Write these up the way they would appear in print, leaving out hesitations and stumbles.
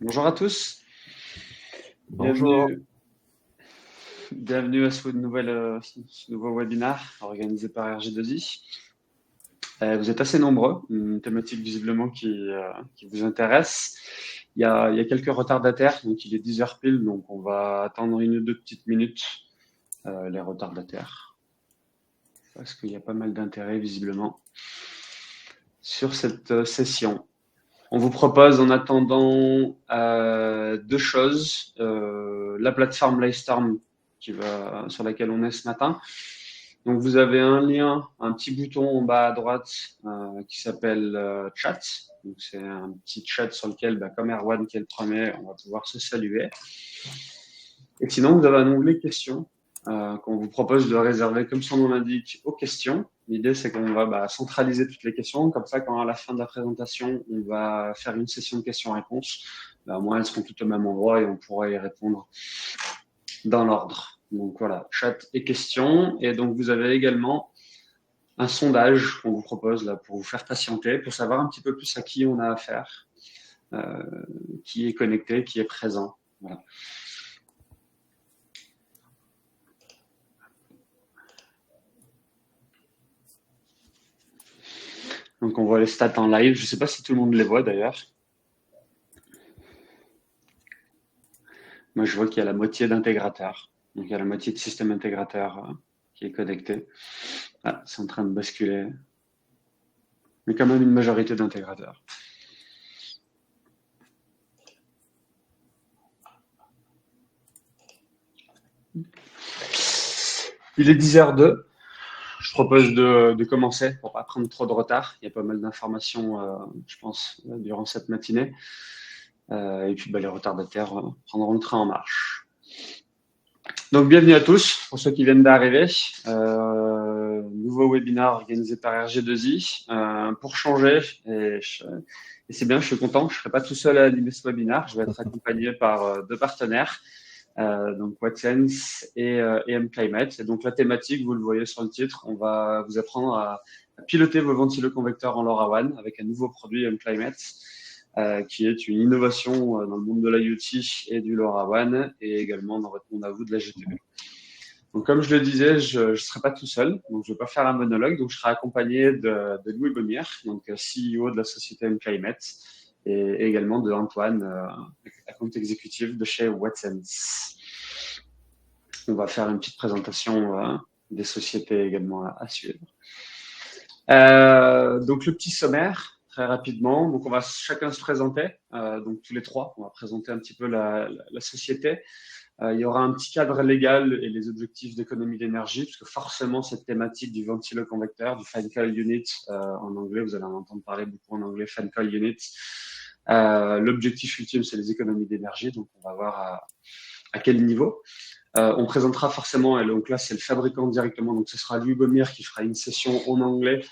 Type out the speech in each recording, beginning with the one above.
Bonjour à tous, Bonjour. bienvenue, bienvenue à ce nouveau webinaire organisé par RG2I. Vous êtes assez nombreux, une thématique visiblement qui vous intéresse. Il y a quelques retardataires, donc il est 10 heures pile, donc on va attendre une ou deux petites minutes les retardataires, parce qu'il y a pas mal d'intérêt visiblement sur cette session. On vous propose en attendant deux choses. La plateforme Livestorm sur laquelle on est ce matin. Donc vous avez un lien, un petit bouton en bas à droite qui s'appelle Chat. Donc c'est un petit chat sur lequel, comme Erwan qui est le premier, on va pouvoir se saluer. Et sinon, vous avez un onglet questions qu'on vous propose de réserver, comme son nom l'indique, aux questions. L'idée, c'est qu'on va centraliser toutes les questions. Comme ça, quand à la fin de la présentation, on va faire une session de questions-réponses, au moins elles seront toutes au même endroit et on pourra y répondre dans l'ordre. Donc voilà, chat et questions. Et donc, vous avez également un sondage qu'on vous propose là pour vous faire patienter, pour savoir un petit peu plus à qui on a affaire, qui est connecté, qui est présent. Voilà. Donc on voit les stats en live. Je ne sais pas si tout le monde les voit d'ailleurs. Moi je vois qu'il y a la moitié d'intégrateurs. Donc il y a la moitié de système intégrateur qui est connecté. Ah, c'est en train de basculer. Mais quand même une majorité d'intégrateurs. Il est 10h02. Je propose de commencer pour pas prendre trop de retard. Il y a pas mal d'informations, je pense, durant cette matinée. Et puis les retardataires prendront le train en marche. Donc bienvenue à tous, pour ceux qui viennent d'arriver. Nouveau webinaire organisé par RG2I. Pour changer, et c'est bien, je suis content, je ne serai pas tout seul à animer ce webinaire. Je vais être accompagné par deux partenaires, donc WhatSense et mClimate. Et donc la thématique, vous le voyez sur le titre, on va vous apprendre à piloter vos ventiloconvecteurs en LoRaWAN avec un nouveau produit mClimate. Qui est une innovation dans le monde de l'IoT et du LoRaWAN et également dans votre monde à vous de la GTB. Donc, comme je le disais, je ne serai pas tout seul, donc je ne vais pas faire un monologue, donc je serai accompagné de Louis Baumire, donc CEO de la société mClimate, et également de Antoine, account exécutif de chez WhatSense. On va faire une petite présentation des sociétés également à suivre. Donc le petit sommaire, très rapidement. Donc on va chacun se présenter. Donc tous les trois, on va présenter un petit peu la société. Il y aura un petit cadre légal et les objectifs d'économie d'énergie, parce que forcément cette thématique du ventiloconvecteur, du fan coil unit en anglais, vous allez en entendre parler beaucoup en anglais, fan coil unit. L'objectif ultime, c'est les économies d'énergie, donc on va voir à quel niveau. On présentera forcément, et donc là c'est le fabricant directement, donc ce sera Louis Baumire qui fera une session en anglais,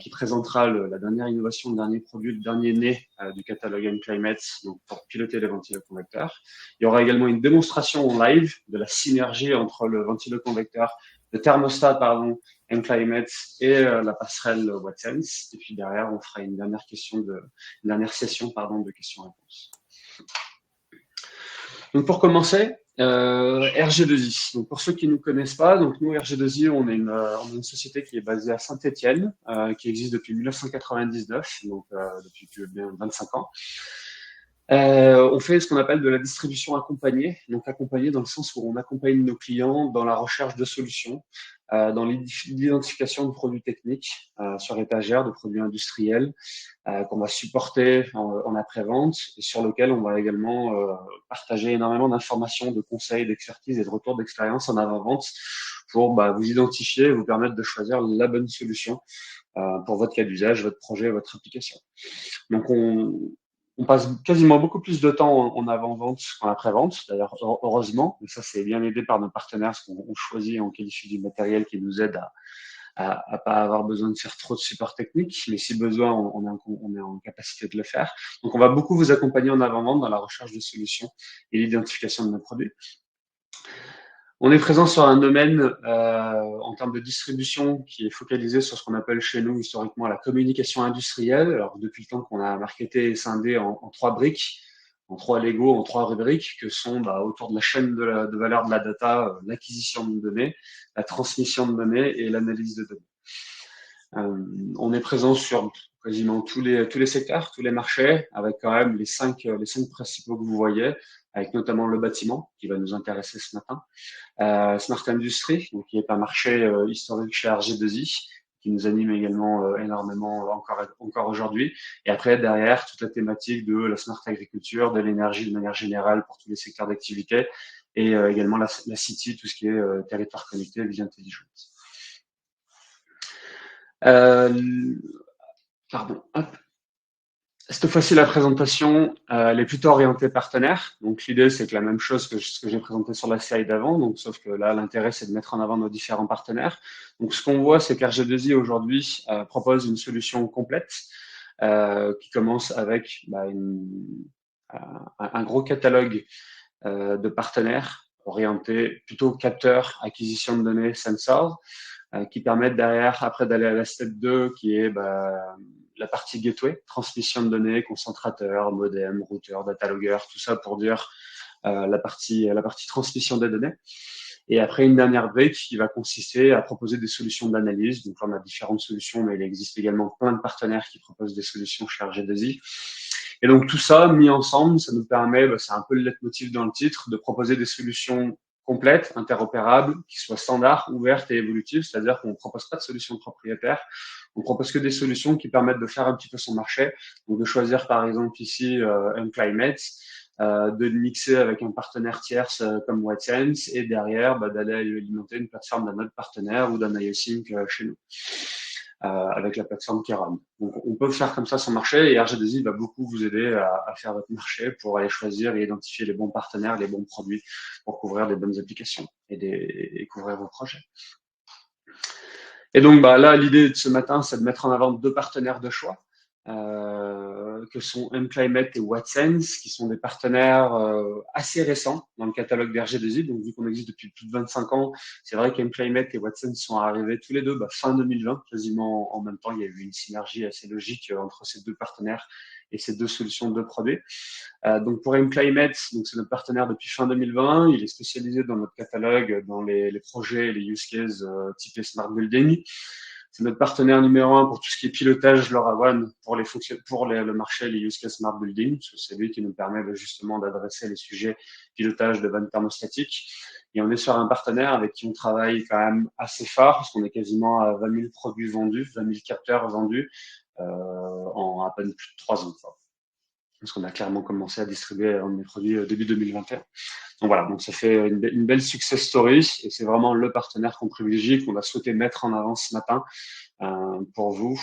qui présentera la dernière innovation, le dernier produit, le dernier né du catalogue mClimate, donc pour piloter les ventiloconvecteurs. Il y aura également une démonstration en live de la synergie entre le ventiloconvecteur, le thermostat, pardon, mClimate et la passerelle WhatSense. Et puis derrière, on fera une dernière session de questions-réponses. Donc pour commencer, RG2I. Donc pour ceux qui ne nous connaissent pas, donc nous RG2I, on est une société qui est basée à Saint-Étienne, qui existe depuis 1999, donc depuis bien 25 ans. On fait ce qu'on appelle de la distribution accompagnée, donc accompagnée dans le sens où on accompagne nos clients dans la recherche de solutions, dans l'identification de produits techniques sur étagère, de produits industriels, qu'on va supporter en après-vente et sur lequel on va également partager énormément d'informations, de conseils, d'expertise et de retours d'expérience en avant-vente pour vous identifier et vous permettre de choisir la bonne solution pour votre cas d'usage, votre projet, votre application. Donc on passe quasiment beaucoup plus de temps en avant-vente qu'en après-vente, d'ailleurs heureusement, mais ça c'est bien aidé par nos partenaires parce qu'on choisit, on qualifie du matériel qui nous aide à pas avoir besoin de faire trop de support technique, mais si besoin, on est en capacité de le faire. Donc, on va beaucoup vous accompagner en avant-vente dans la recherche de solutions et l'identification de nos produits. On est présent sur un domaine en termes de distribution qui est focalisé sur ce qu'on appelle chez nous historiquement la communication industrielle. Alors, depuis le temps qu'on a marketé et scindé en trois briques. en 3 Lego, en 3 rubriques que sont autour de la chaîne de valeur de la data, l'acquisition de données, la transmission de données et l'analyse de données. On est présent sur quasiment tous les secteurs, tous les marchés, avec quand même les cinq principaux que vous voyez, avec notamment le bâtiment qui va nous intéresser ce matin, Smart Industry, donc qui est un marché historique chez RG2I, qui nous anime également énormément encore aujourd'hui. Et après, derrière, toute la thématique de la smart agriculture, de l'énergie de manière générale pour tous les secteurs d'activité, et également la City, tout ce qui est territoire connecté, vie intelligente. Pardon, hop. Cette fois-ci, la présentation, elle est plutôt orientée partenaire. Donc, l'idée, c'est que la même chose que ce que j'ai présenté sur la slide d'avant. Donc, sauf que là, l'intérêt, c'est de mettre en avant nos différents partenaires. Donc, ce qu'on voit, c'est qu'RG2I aujourd'hui propose une solution complète qui commence avec un gros catalogue de partenaires orientés plutôt capteurs, acquisition de données, sensors, qui permettent derrière, après d'aller à la step 2, qui est la partie gateway, transmission de données, concentrateur, modem, routeur, data logger, tout ça pour dire la partie transmission des données. Et après, une dernière brique qui va consister à proposer des solutions d'analyse. Donc, on a différentes solutions, mais il existe également plein de partenaires qui proposent des solutions chez RG2I. Et donc, tout ça mis ensemble, ça nous permet, c'est un peu le leitmotiv dans le titre, de proposer des solutions complètes, interopérables, qui soient standards, ouvertes et évolutives, c'est-à-dire qu'on ne propose pas de solutions propriétaires, on propose que des solutions qui permettent de faire un petit peu son marché, donc de choisir par exemple ici Unclimate, de mixer avec un partenaire tierce comme WhatsApp et derrière d'aller alimenter une plateforme d'un autre partenaire ou d'un IoSync chez nous. Avec la plateforme Keron. Donc, on peut faire comme ça son marché et RG2I va beaucoup vous aider à faire votre marché pour aller choisir et identifier les bons partenaires, les bons produits pour couvrir les bonnes applications et couvrir vos projets. Et donc, là, l'idée de ce matin, c'est de mettre en avant 2 partenaires de choix. Que sont Unclimate et WhatsApp, qui sont des partenaires assez récents dans le catalogue d'RG2I. Donc, vu qu'on existe depuis plus de 25 ans, c'est vrai qu'Unclimate et WhatsApp sont arrivés tous les deux fin 2020, quasiment en même temps. Il y a eu une synergie assez logique entre ces 2 partenaires et ces 2 solutions de produits. Donc, pour Unclimate, c'est notre partenaire depuis fin 2020. Il est spécialisé dans notre catalogue, dans les projets et les use cases typés Smart Building. C'est notre partenaire numéro 1 pour tout ce qui est pilotage LoRaWAN pour le marché, les use cases Smart Building, parce que c'est lui qui nous permet justement d'adresser les sujets pilotage de vannes thermostatiques. Et on est sur un partenaire avec qui on travaille quand même assez fort, parce qu'on est quasiment à 20 000 produits vendus, 20 000 capteurs vendus en à peine plus de 3 ans. Parce qu'on a clairement commencé à distribuer mes produits début 2021. Donc voilà, donc ça fait une belle success story et c'est vraiment le partenaire qu'on privilégie, qu'on a souhaité mettre en avant ce matin pour vous,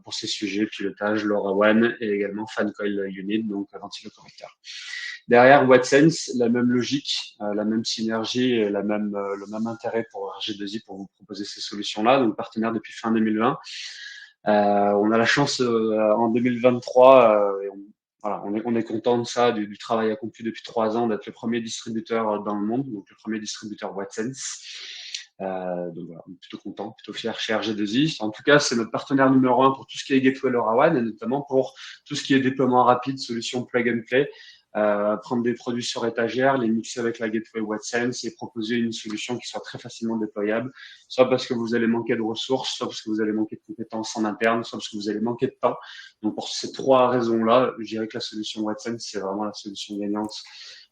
pour ces sujets, pilotage, LoRaWAN et également Fan Coil Unit, donc ventilocorrecteur. Derrière WhatsSense, la même logique, la même synergie et le même intérêt pour RG2I pour vous proposer ces solutions-là, donc partenaire depuis fin 2020. On a la chance en 2023, voilà, on est content de ça, du travail accompli depuis 3 ans, d'être le premier distributeur dans le monde, donc le premier distributeur WhatsSense. Donc voilà, on est plutôt content, plutôt fier chez RG2I. En tout cas, c'est notre partenaire numéro 1 pour tout ce qui est Gateway LoRaWAN et notamment pour tout ce qui est déploiement rapide, solution plug and play. Prendre des produits sur étagère, les mixer avec la gateway WhatsSense et proposer une solution qui soit très facilement déployable, soit parce que vous allez manquer de ressources, soit parce que vous allez manquer de compétences en interne, soit parce que vous allez manquer de temps. Donc pour ces 3 raisons-là, je dirais que la solution WhatsSense, c'est vraiment la solution gagnante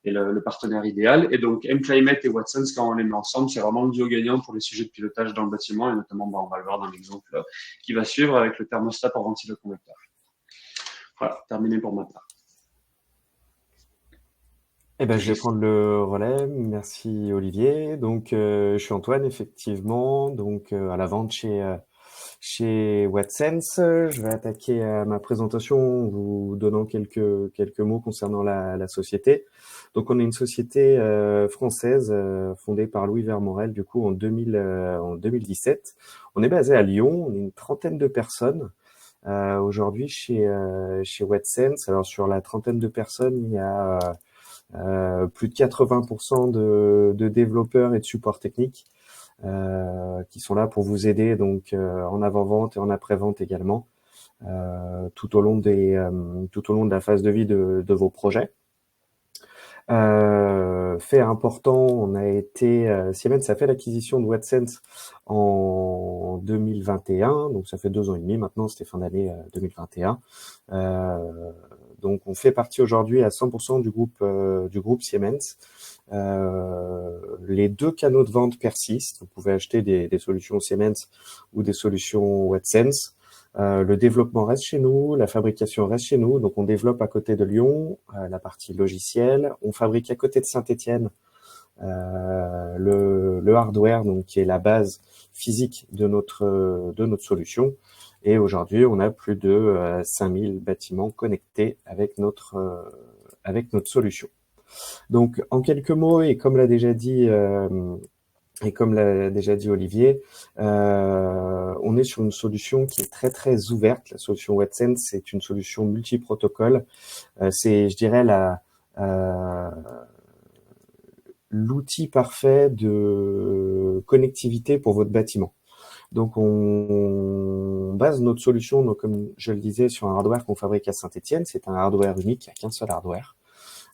et le partenaire idéal. Et donc Unclimate et WhatsSense, quand on les met ensemble, c'est vraiment le duo gagnant pour les sujets de pilotage dans le bâtiment et notamment, on va le voir dans l'exemple qui va suivre avec le thermostat pour ventiloconvecteur. Voilà, terminé pour ma part. Eh ben, je vais prendre le relais. Merci Olivier. Donc, je suis Antoine, effectivement, donc à la vente chez WhatsSense. Je vais attaquer ma présentation en vous donnant quelques mots concernant la société. Donc, on est une société française fondée par Louis Vermorel, du coup en 2017. On est basé à Lyon. On est une trentaine de personnes. Aujourd'hui chez WhatsSense. Alors sur la trentaine de personnes, il y a plus de 80% de développeurs et de supports techniques qui sont là pour vous aider donc en avant-vente et en après-vente également tout au long de la phase de vie de vos projets. Fait important, on a été Siemens a fait l'acquisition de Watsense en 2021, donc ça fait 2 ans et demi maintenant, c'était fin d'année 2021. Donc on fait partie aujourd'hui à 100% du groupe Siemens. Les 2 canaux de vente persistent. Vous pouvez acheter des solutions Siemens ou des solutions Watsense. Le développement reste chez nous, la fabrication reste chez nous. Donc on développe à côté de Lyon la partie logicielle. On fabrique à côté de Saint-Étienne le hardware, donc qui est la base physique de notre solution. Et aujourd'hui, on a plus de 5000 bâtiments connectés avec notre solution. Donc, en quelques mots, et comme l'a déjà dit Olivier, on est sur une solution qui est très très ouverte. La solution Watsense, c'est une solution multi-protocole. C'est, je dirais, l'outil parfait de connectivité pour votre bâtiment. Donc, on base notre solution, donc, comme je le disais, sur un hardware qu'on fabrique à Saint-Étienne. C'est un hardware unique, il n'y a qu'un seul hardware.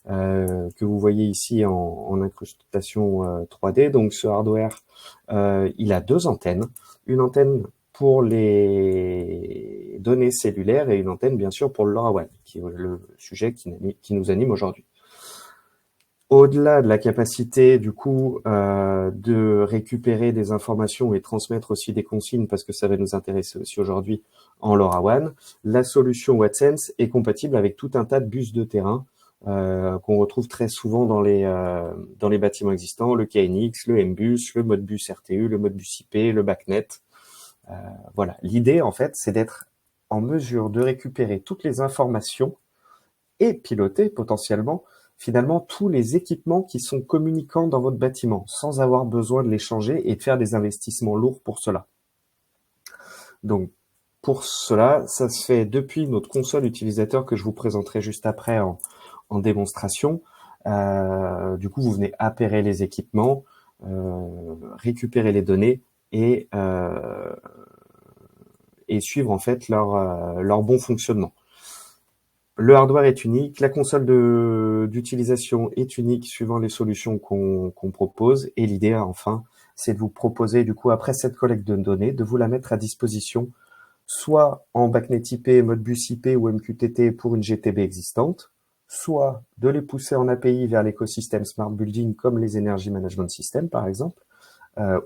Que vous voyez ici en incrustation 3D. Donc ce hardware, il a 2 antennes. Une antenne pour les données cellulaires et une antenne bien sûr pour le LoRaWAN, qui est le sujet qui nous anime aujourd'hui. Au-delà de la capacité du coup de récupérer des informations et transmettre aussi des consignes, parce que ça va nous intéresser aussi aujourd'hui en LoRaWAN, la solution Watsense est compatible avec tout un tas de bus de terrain qu'on retrouve très souvent dans les bâtiments existants, le KNX, le MBus, le Modbus RTU, le Modbus IP, le BACnet. Voilà. L'idée, en fait, c'est d'être en mesure de récupérer toutes les informations et piloter potentiellement, finalement, tous les équipements qui sont communicants dans votre bâtiment, sans avoir besoin de les changer et de faire des investissements lourds pour cela. Donc, pour cela, ça se fait depuis notre console utilisateur que je vous présenterai juste après en démonstration. Du coup, vous venez appairer les équipements, récupérer les données et suivre en fait leur bon fonctionnement. Le hardware est unique, la console d'utilisation est unique suivant les solutions qu'on propose, et l'idée enfin, c'est de vous proposer du coup après cette collecte de données, de vous la mettre à disposition soit en BACnet IP, Modbus IP ou MQTT pour une GTB existante, soit de les pousser en API vers l'écosystème Smart Building comme les Energy Management Systems par exemple,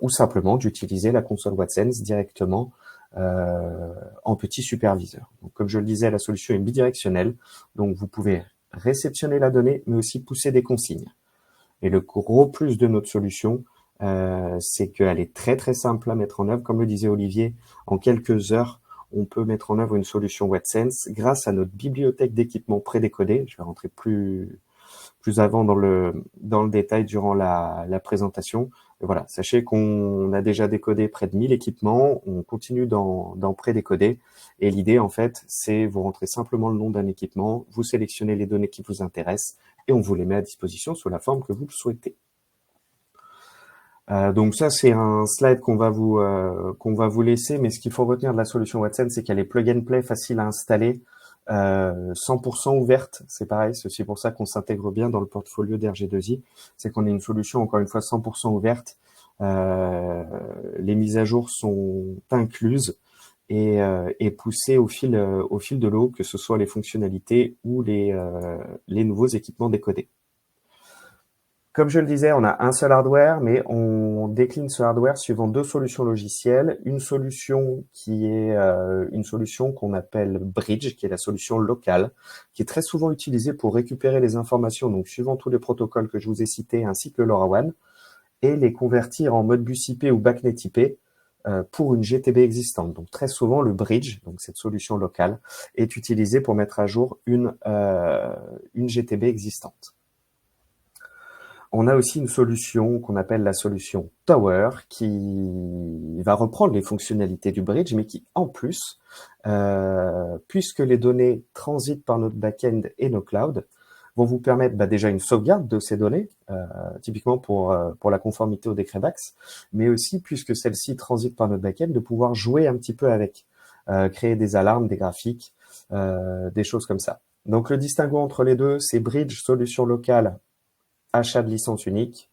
ou simplement d'utiliser la console Watsense directement en petit superviseur. Donc, comme je le disais, la solution est bidirectionnelle, donc vous pouvez réceptionner la donnée, mais aussi pousser des consignes. Et le gros plus de notre solution, c'est qu'elle est très très simple à mettre en œuvre. Comme le disait Olivier, en quelques heures, on peut mettre en œuvre une solution Watsense grâce à notre bibliothèque d'équipements prédécodés. Je vais rentrer plus avant dans le détail durant la présentation. Et voilà, sachez qu'on a déjà décodé près de 1000 équipements, on continue d'en prédécoder, et l'idée en fait, c'est vous rentrez simplement le nom d'un équipement, vous sélectionnez les données qui vous intéressent, et on vous les met à disposition sous la forme que vous le souhaitez. Donc ça, c'est un slide qu'on va vous laisser, mais ce qu'il faut retenir de la solution Watsense, c'est qu'elle est plug and play, facile à installer, 100% ouverte. C'est pareil, c'est aussi pour ça qu'on s'intègre bien dans le portfolio d'RG2I, c'est qu'on est une solution encore une fois 100% ouverte. Les mises à jour sont incluses et poussées au fil de l'eau, que ce soit les fonctionnalités ou les nouveaux équipements décodés. Comme je le disais, on a un seul hardware, mais on décline ce hardware suivant 2 solutions logicielles. Une solution qui est une solution qu'on appelle Bridge, qui est la solution locale, qui est très souvent utilisée pour récupérer les informations, donc suivant tous les protocoles que je vous ai cités, ainsi que le LoRaWAN, et les convertir en Modbus IP ou BACnet IP pour une GTB existante. Donc très souvent, le Bridge, donc cette solution locale, est utilisée pour mettre à jour une GTB existante. On a aussi une solution qu'on appelle la solution Tower, qui va reprendre les fonctionnalités du Bridge, mais qui, en plus, puisque les données transitent par notre back-end et nos clouds, vont vous permettre déjà une sauvegarde de ces données, typiquement pour la conformité au décret BACS, mais aussi, puisque celle-ci transite par notre back-end, de pouvoir jouer un petit peu avec, créer des alarmes, des graphiques, des choses comme ça. Donc le distinguo entre les deux, c'est Bridge, solution locale, achat de licence unique,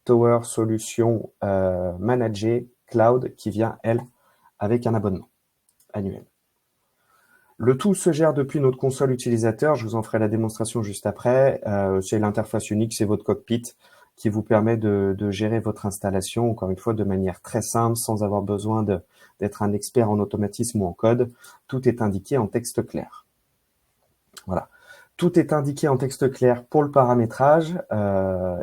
Tower solution managée, cloud, qui vient, elle, avec un abonnement annuel. Le tout se gère depuis notre console utilisateur. Je vous en ferai la démonstration juste après. C'est l'interface unique, c'est votre cockpit qui vous permet de gérer votre installation, encore une fois, de manière très simple, sans avoir besoin d'être un expert en automatisme ou en code. Tout est indiqué en texte clair. Voilà. Tout est indiqué en texte clair pour le paramétrage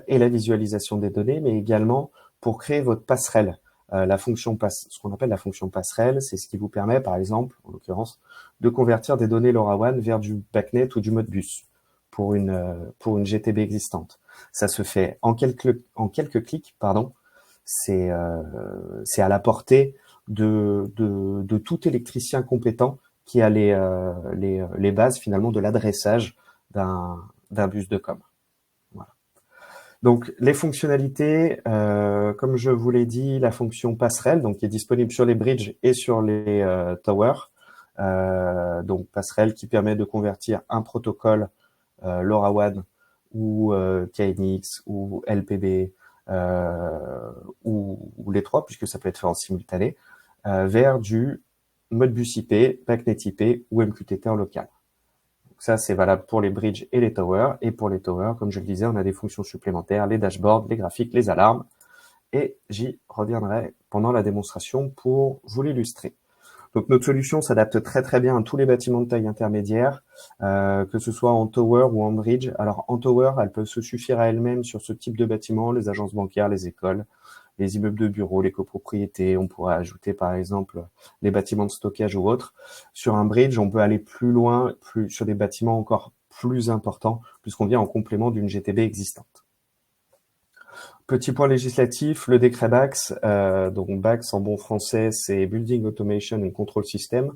et la visualisation des données, mais également pour créer votre passerelle. Ce qu'on appelle la fonction passerelle, c'est ce qui vous permet, par exemple, en l'occurrence, de convertir des données LoRaWAN vers du BACnet ou du Modbus pour une GTB existante. Ça se fait en quelques clics, pardon. C'est à la portée de tout électricien compétent qui a les bases finalement de l'adressage d'un bus de com. Voilà. Donc les fonctionnalités, comme je vous l'ai dit, la fonction passerelle, donc qui est disponible sur les bridges et sur les towers. Donc passerelle qui permet de convertir un protocole LoRaWAN ou KNX ou LPB ou les trois, puisque ça peut être fait en simultané, vers du Modbus IP, BACnet IP ou MQTT en local. Donc ça, c'est valable pour les bridges et les towers. Et pour les towers, comme je le disais, on a des fonctions supplémentaires, les dashboards, les graphiques, les alarmes. Et j'y reviendrai pendant la démonstration pour vous l'illustrer. Donc notre solution s'adapte très très bien à tous les bâtiments de taille intermédiaire, que ce soit en tower ou en bridge. Alors en tower, elles peuvent se suffire à elles-mêmes sur ce type de bâtiment, les agences bancaires, les écoles, les immeubles de bureaux, les copropriétés. On pourrait ajouter par exemple les bâtiments de stockage ou autres. Sur un bridge, on peut aller plus loin, sur des bâtiments encore plus importants, puisqu'on vient en complément d'une GTB existante. Petit point législatif, le décret BACS, donc BACS en bon français, c'est Building Automation and Control System,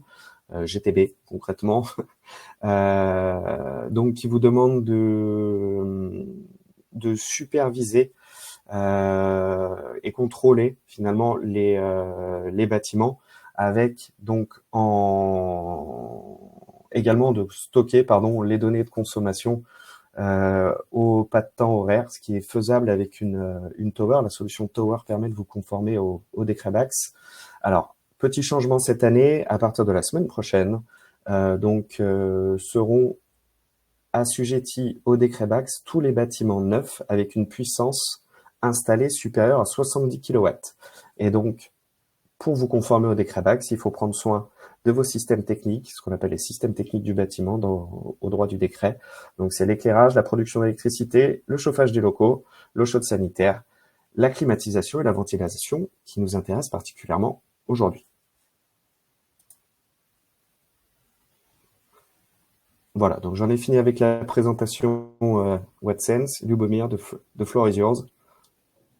GTB concrètement, donc qui vous demande de superviser et contrôler finalement les bâtiments, avec donc également de stocker les données de consommation au pas de temps horaire, ce qui est faisable avec une tower. La solution tower permet de vous conformer au décret BACS. Alors, petit changement cette année, à partir de la semaine prochaine, seront assujettis au décret BACS tous les bâtiments neufs avec une puissance installée supérieure à 70 kW. Et donc, pour vous conformer au décret BACS, il faut prendre soin de vos systèmes techniques, ce qu'on appelle les systèmes techniques du bâtiment au droit du décret. Donc c'est l'éclairage, la production d'électricité, le chauffage des locaux, l'eau chaude sanitaire, la climatisation et la ventilation qui nous intéressent particulièrement aujourd'hui. Voilà, donc j'en ai fini avec la présentation WhatSense. Lubomir, the floor is yours.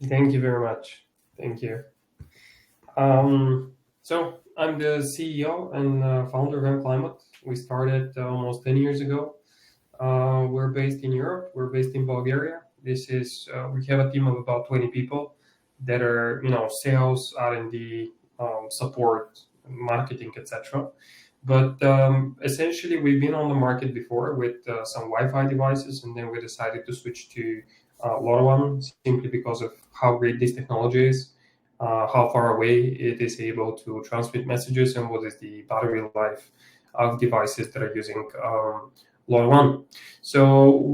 Thank you very much. Thank you. So I'm the CEO and founder of mClimate. We started almost 10 years ago. We're based in Europe. We're based in Bulgaria. This is we have a team of about 20 people that are, sales, R&D, support, marketing, etc. But essentially, we've been on the market before with some Wi-Fi devices, and then we decided to switch to LoRaWAN simply because of how great this technology is. How far away it is able to transmit messages, and what is the battery life of devices that are using LoRaWAN. So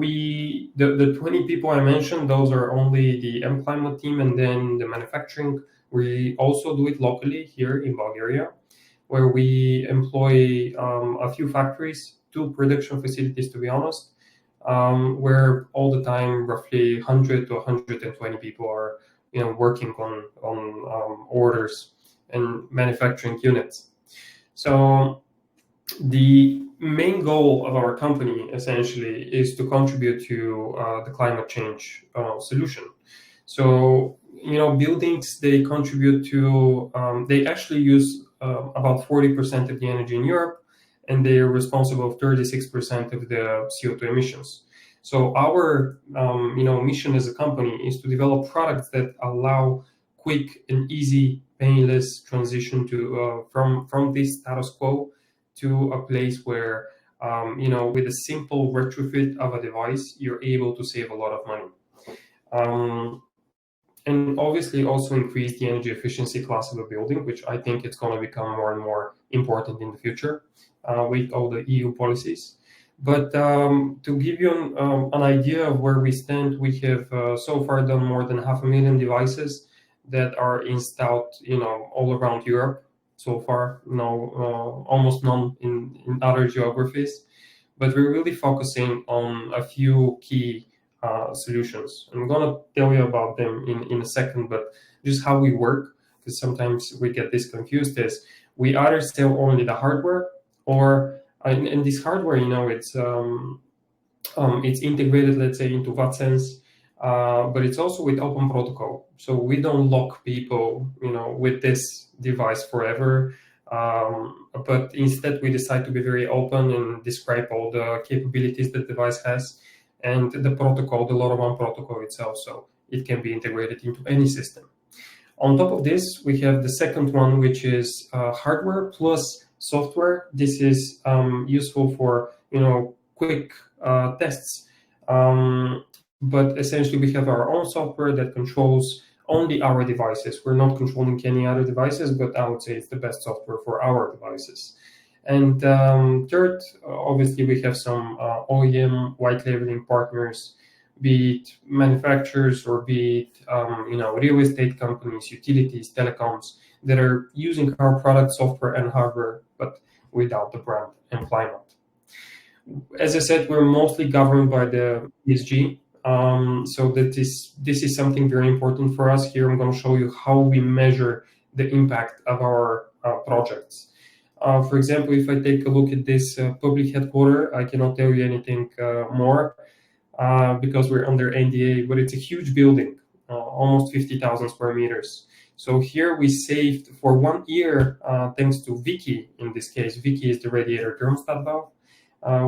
the 20 people I mentioned, those are only the mClimate team, and then the manufacturing. We also do it locally here in Bulgaria, where we employ a few factories, 2 production facilities, to be honest, where all the time roughly 100 to 120 people are working on orders and manufacturing units. So the main goal of our company essentially is to contribute to the climate change solution. So buildings, they contribute to they actually use about 40% of the energy in Europe, and they are responsible for 36% of the CO2 emissions. So our mission as a company is to develop products that allow quick and easy, painless transition to from this status quo to a place where with a simple retrofit of a device, you're able to save a lot of money. And obviously also increase the energy efficiency class of a building, which I think it's going to become more and more important in the future with all the EU policies. But to give you an idea of where we stand, we have so far done more than 500,000 devices that are installed, all around Europe so far. Almost none in other geographies. But we're really focusing on a few key solutions. I'm going to tell you about them in a second, but just how we work, because sometimes we get this confused, is we either sell only the hardware, or and this hardware, it's integrated, let's say, into VATSense, but it's also with open protocol. So we don't lock people, with this device forever. But instead, we decide to be very open and describe all the capabilities that the device has, and the protocol, the LoRaWAN protocol itself, so it can be integrated into any system. On top of this, we have the second one, which is hardware plus software. This is useful for quick tests, but essentially we have our own software that controls only our devices. We're not controlling any other devices, but I would say it's the best software for our devices. And third, obviously, we have some OEM white labeling partners, be it manufacturers or be it real estate companies, utilities, telecoms, that are using our product, software, and hardware, but without the brand and climate. As I said, we're mostly governed by the ESG, so that this is something very important for us. Here, I'm going to show you how we measure the impact of our projects. For example, if I take a look at this public headquarters, I cannot tell you anything more because we're under NDA, but it's a huge building, almost 50,000 square meters. So here we saved for 1 year, thanks to Vicky, in this case. Vicky is the radiator thermostat valve.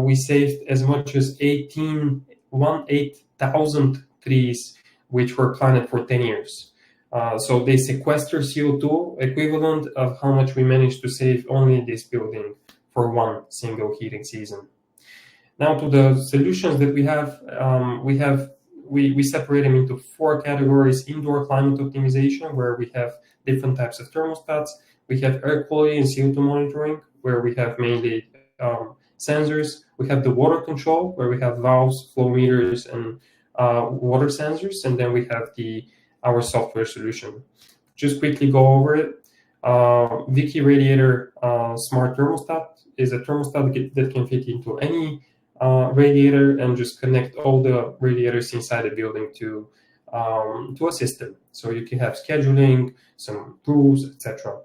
We saved as much as 18,000 trees, which were planted for 10 years. So they sequester CO2 equivalent of how much we managed to save only in this building for one single heating season. Now to the solutions that we have, we separate them into 4 categories: indoor climate optimization, where we have different types of thermostats. We have air quality and CO2 monitoring, where we have mainly sensors. We have the water control, where we have valves, flow meters, and water sensors. And then we have our software solution. Just quickly go over it. Vicky Radiator Smart Thermostat is a thermostat that can fit into any radiator and just connect all the radiators inside the building to a system. So you can have scheduling, some rules, etc.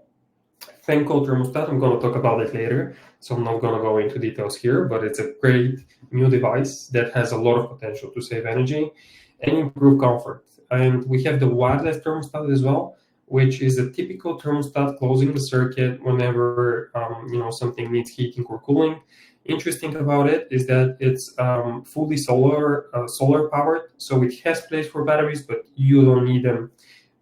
Fenco thermostat, I'm going to talk about it later, so I'm not going to go into details here, but it's a great new device that has a lot of potential to save energy and improve comfort. And we have the wireless thermostat as well, which is a typical thermostat closing the circuit whenever something needs heating or cooling. Interesting about it is that it's fully solar powered, so it has place for batteries, but you don't need them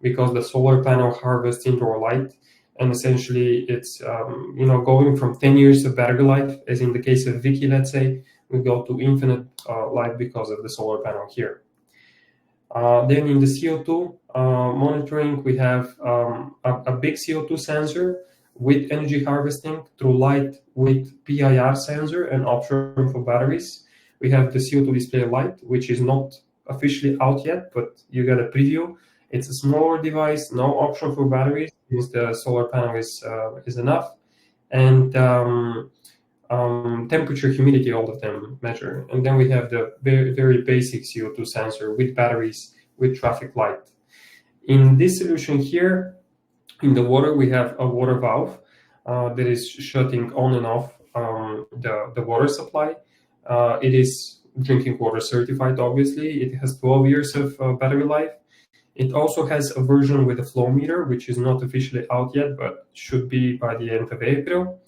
because the solar panel harvests indoor light. And essentially, it's going from 10 years of battery life, as in the case of Vicky, let's say, we go to infinite life because of the solar panel here. Then in the CO2 monitoring, we have a big CO2 sensor with energy harvesting through light with PIR sensor and option for batteries. We have the CO2 display light, which is not officially out yet, but you get a preview. It's a smaller device, no option for batteries, since the solar panel is enough. And temperature, humidity, all of them measure. And then we have the very, very basic CO2 sensor with batteries, with traffic light. In this solution here, in the water, we have a water valve that is shutting on and off the water supply. It is drinking water certified, obviously. It has 12 years of battery life. It also has a version with a flow meter, which is not officially out yet, but should be by the end of April.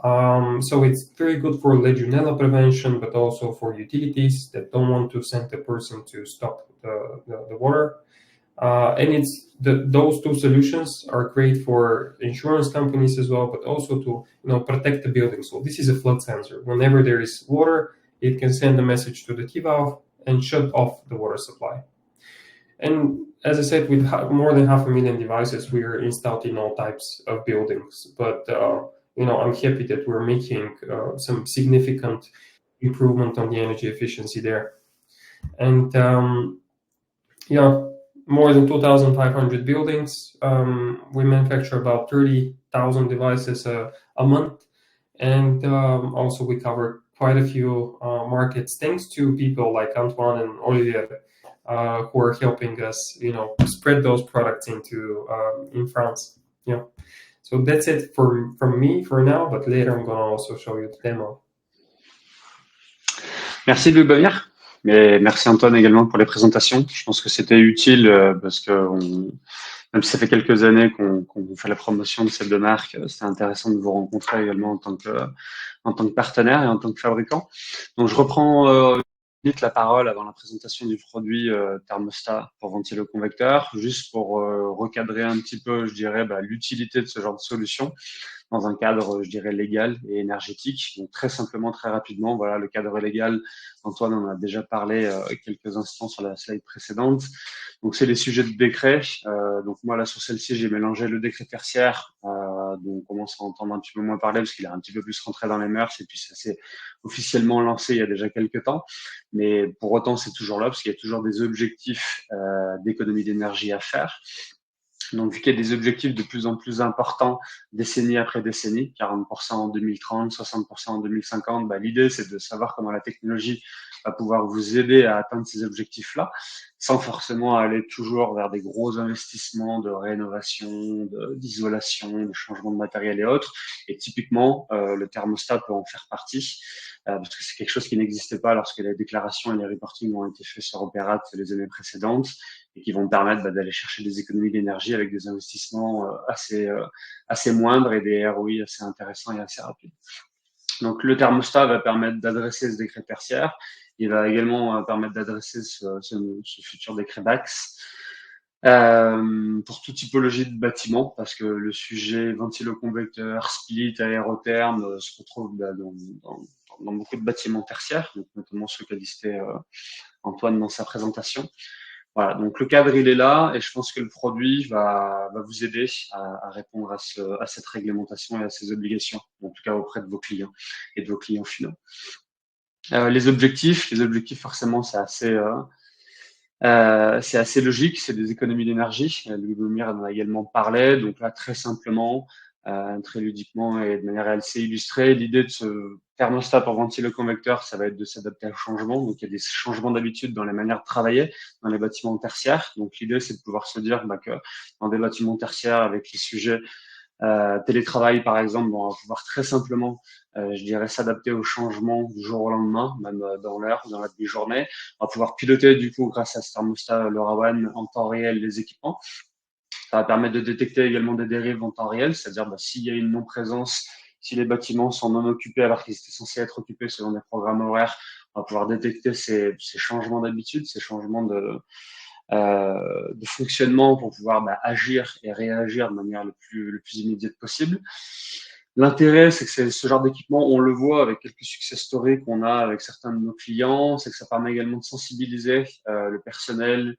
So it's very good for Legionella prevention, but also for utilities that don't want to send the person to stop the water. And those two solutions are great for insurance companies as well, but also to protect the building. So this is a flood sensor. Whenever there is water, it can send a message to the T-valve and shut off the water supply. And as I said, with more than 500,000 devices, we are installed in all types of buildings. But I'm happy that we're making some significant improvement on the energy efficiency there. And more than 2,500 buildings. We manufacture about 30,000 devices a month, and also we cover quite a few markets thanks to people like Antoine and Olivier who are helping us, spread those products into in France. Yeah. So that's it from me for now, but later I'm gonna also show you the demo. Merci Lubomir. Et merci Antoine également pour les présentations. Je pense que c'était utile parce que même si ça fait quelques années qu'on fait la promotion de ces deux marques, c'est intéressant de vous rencontrer également en tant que partenaire et en tant que fabricant. Donc je reprends vite la parole avant la présentation du produit thermostat pour ventiloconvecteur, juste pour recadrer un petit peu, je dirais, l'utilité de ce genre de solution dans un cadre, je dirais, légal et énergétique. Donc très simplement, très rapidement, voilà, le cadre légal, Antoine en a déjà parlé quelques instants sur la slide précédente. Donc c'est les sujets de décret. Donc moi là sur celle-ci, j'ai mélangé le décret tertiaire, dont on commence à entendre un petit peu moins parler parce qu'il a un petit peu plus rentré dans les mœurs et puis ça s'est officiellement lancé il y a déjà quelques temps. Mais pour autant, c'est toujours là parce qu'il y a toujours des objectifs d'économie d'énergie à faire. Donc, vu qu'il y a des objectifs de plus en plus importants, décennie après décennie, 40% en 2030, 60% en 2050, l'idée, c'est de savoir comment la technologie va pouvoir vous aider à atteindre ces objectifs-là, sans forcément aller toujours vers des gros investissements de rénovation, d'isolation, de changement de matériel et autres. Et typiquement, le thermostat peut en faire partie, parce que c'est quelque chose qui n'existait pas lorsque les déclarations et les reportings ont été faits sur Operat les années précédentes, et qui vont permettre d'aller chercher des économies d'énergie avec des investissements assez moindres et des ROI assez intéressants et assez rapides. Donc le thermostat va permettre d'adresser ce décret tertiaire. Il va également permettre d'adresser ce futur décret BAX pour toute typologie de bâtiment, parce que le sujet ventiloconvecteur, split, aérotherme se retrouve dans beaucoup de bâtiments tertiaires, donc notamment ceux qu'a listé Antoine dans sa présentation. Voilà, donc le cadre il est là et je pense que le produit va vous aider à répondre à cette réglementation et à ces obligations, en tout cas auprès de vos clients et de vos clients finaux. Les objectifs forcément c'est assez logique, c'est des économies d'énergie. Lubomir en a également parlé, donc là très simplement, très ludiquement et de manière assez illustrée, l'idée de ce thermostat pour ventiloconvecteur, ça va être de s'adapter au changement. Donc il y a des changements d'habitude dans les manières de travailler dans les bâtiments tertiaires. Donc l'idée c'est de pouvoir se dire que dans des bâtiments tertiaires avec les sujets télétravail par exemple, on va pouvoir très simplement, je dirais, s'adapter au changement du jour au lendemain, même dans l'heure, dans la demi-journée. On va pouvoir piloter du coup grâce à ce thermostat LoRaWAN en temps réel les équipements. Ça va permettre de détecter également des dérives en temps réel, c'est-à-dire s'il y a une non-présence, si les bâtiments sont non occupés alors qu'ils étaient censés être occupés selon des programmes horaires, on va pouvoir détecter ces changements d'habitude, ces changements de fonctionnement pour pouvoir agir et réagir de manière le plus immédiate possible. L'intérêt, c'est que ce genre d'équipement, on le voit avec quelques success stories qu'on a avec certains de nos clients, c'est que ça permet également de sensibiliser le personnel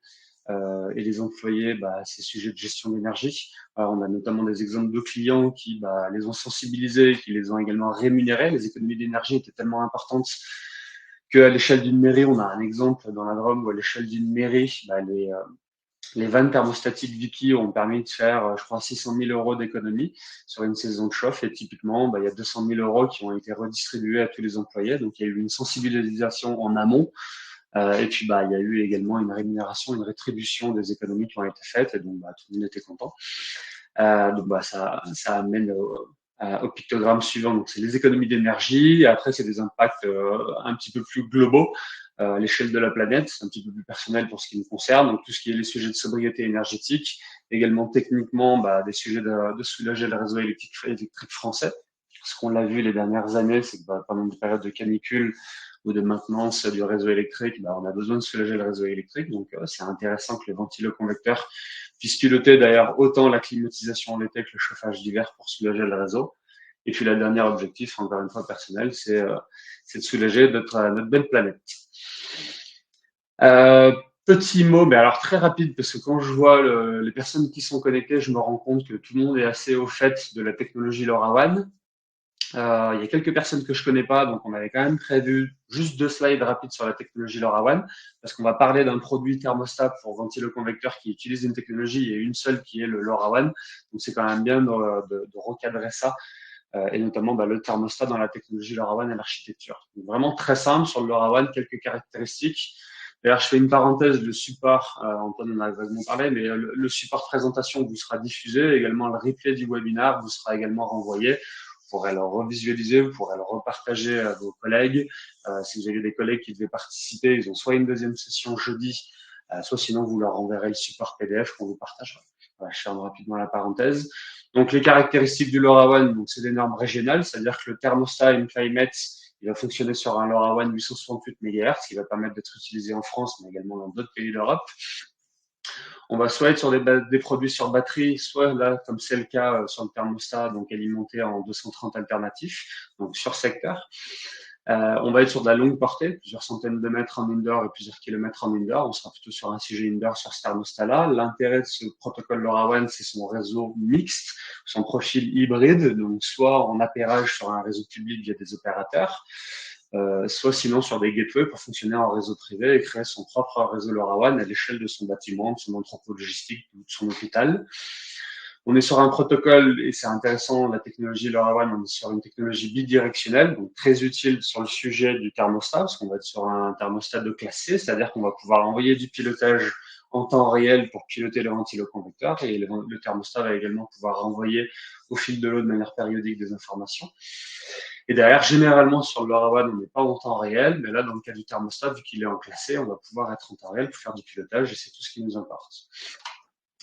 et les employés à ces sujets de gestion d'énergie. On a notamment des exemples de clients qui les ont sensibilisés, qui les ont également rémunérés. Les économies d'énergie étaient tellement importantes qu'à l'échelle d'une mairie, on a un exemple dans la Drôme où à l'échelle d'une mairie, les vannes thermostatiques Vicky ont permis de faire, je crois, 600 000 euros d'économie sur une saison de chauffe. Et typiquement, il y a 200 000 euros qui ont été redistribués à tous les employés. Donc, il y a eu une sensibilisation en amont. Et puis, il y a eu également une rémunération, une rétribution des économies qui ont été faites. Et donc, tout le monde était content. Donc, ça amène au pictogramme suivant. Donc, c'est les économies d'énergie. Et après, c'est des impacts un petit peu plus globaux à l'échelle de la planète, un petit peu plus personnel pour ce qui nous concerne. Donc, tout ce qui est les sujets de sobriété énergétique, également techniquement, des sujets de soulager le réseau électrique français. Ce qu'on l'a vu les dernières années, c'est que pendant des périodes de canicule ou de maintenance du réseau électrique, on a besoin de soulager le réseau électrique. Donc, c'est intéressant que les ventiloconvecteurs puissent piloter d'ailleurs autant la climatisation en été que le chauffage d'hiver pour soulager le réseau. Et puis, le dernier objectif, encore une fois personnel, c'est de soulager notre belle planète. petit mot, mais alors très rapide, parce que quand je vois les personnes qui sont connectées, je me rends compte que tout le monde est assez au fait de la technologie LoRaWAN. Il y a quelques personnes que je connais pas, donc on avait quand même prévu juste 2 slides rapides sur la technologie LoRaWAN, parce qu'on va parler d'un produit thermostat pour ventiloconvecteur qui utilise une technologie et une seule qui est le LoRaWAN. Donc c'est quand même bien de recadrer ça, et notamment le thermostat dans la technologie LoRaWAN et l'architecture. Donc, vraiment très simple sur le LoRaWAN, quelques caractéristiques. D'ailleurs, je fais une parenthèse, le support, Antoine en a vaguement parlé, mais le support présentation vous sera diffusé, également le replay du webinaire vous sera également renvoyé. Vous pourrez le revisualiser, vous pourrez le repartager à vos collègues. Si vous avez des collègues qui devaient participer, ils ont soit une deuxième session jeudi, soit sinon vous leur enverrez le support PDF qu'on vous partagera. Voilà, je ferme rapidement la parenthèse. Donc les caractéristiques du LoRaWAN, donc c'est des normes régionales, c'est-à-dire que le thermostat InClimate, il va fonctionner sur un LoRaWAN 868 MHz, qui va permettre d'être utilisé en France, mais également dans d'autres pays d'Europe. On va soit être sur des produits sur batterie, soit là, comme c'est le cas sur le thermostat, donc alimenté en 230 alternatifs, donc sur secteur. On va être sur de la longue portée, plusieurs centaines de mètres en indoor et plusieurs kilomètres en indoor. On sera plutôt sur un sujet indoor sur ce thermostat-là. L'intérêt de ce protocole LoRaWAN, c'est son réseau mixte, son profil hybride, donc soit en appairage sur un réseau public via des opérateurs, soit sinon sur des gateways pour fonctionner en réseau privé et créer son propre réseau LoRaWAN à l'échelle de son bâtiment, de son entrepôt logistique ou de son hôpital. On est sur un protocole, et c'est intéressant, la technologie LoRaWAN, on est sur une technologie bidirectionnelle, donc très utile sur le sujet du thermostat, parce qu'on va être sur un thermostat de classe C, c'est-à-dire qu'on va pouvoir envoyer du pilotage en temps réel pour piloter le ventiloconvecteur, et le thermostat va également pouvoir renvoyer au fil de l'eau de manière périodique des informations. Et derrière, généralement, sur le LoRaWAN, on n'est pas en temps réel, mais là, dans le cas du thermostat, vu qu'il est en classe C, on va pouvoir être en temps réel pour faire du pilotage, et c'est tout ce qui nous importe.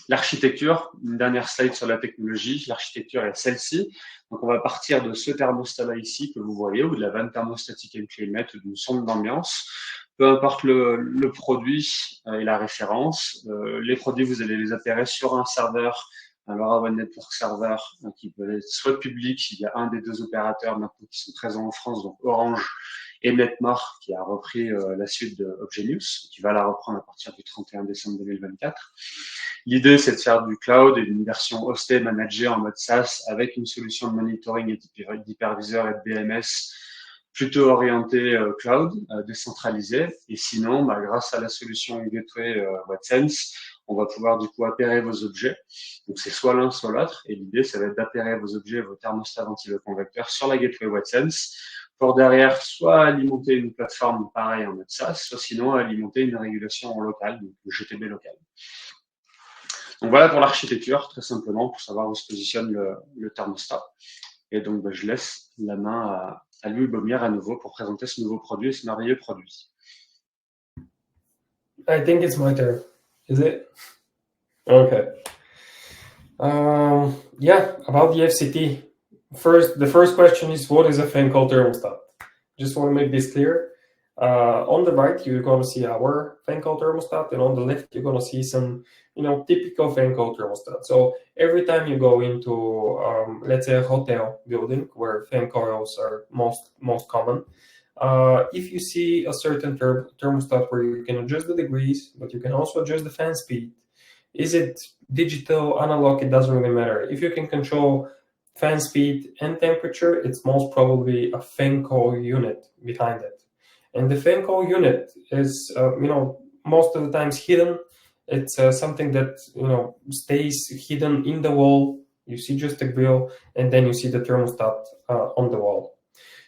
L'architecture, une dernière slide sur la technologie, l'architecture est celle-ci. Donc on va partir de ce thermostat-là ici que vous voyez, ou de la vanne thermostatique InClimate, ou d'une sonde d'ambiance. Peu importe le produit et la référence, les produits, vous allez les appairer sur un serveur, un LoRaWAN Network Server, qui peut être soit public, il y a un des 2 opérateurs maintenant qui sont présents en France, donc Orange et Netmar, qui a repris la suite de Obgenius, qui va la reprendre à partir du 31 décembre 2024. L'idée, c'est de faire du cloud et d'une version hostée managée en mode SaaS avec une solution de monitoring et d'hyperviseur et de BMS plutôt orientée cloud, décentralisée. Et sinon, grâce à la solution Gateway WattSense, on va pouvoir du coup appairer vos objets. Donc c'est soit l'un, soit l'autre. Et l'idée, ça va être d'appairer vos objets, vos thermostats ventiloconvecteurs sur la Gateway WattSense pour derrière soit alimenter une plateforme pareille en mode SaaS, soit sinon alimenter une régulation en local, donc le GTB local. Donc voilà pour l'architecture, très simplement, pour savoir où se positionne le thermostat. Et donc je laisse la main à Louis Baumière à nouveau pour présenter ce nouveau produit, ce merveilleux produit. I think it's my turn. Is it? Okay. Yeah, about the FCT. The first question is, what is a fan call thermostat? Just want to make this clear. On the right, you're going to see our fan call thermostat, and on the left, you're going to see some, typical fan call thermostat. So every time you go into, let's say, a hotel building where fan coils are most common, if you see a certain thermostat where you can adjust the degrees, but you can also adjust the fan speed. Is it digital, analog? It doesn't really matter. If you can control fan speed and temperature, it's most probably a fan coil unit behind it. And the fan coil unit is, most of the times hidden. It's something that, stays hidden in the wall. You see just a grill, and then you see the thermostat on the wall.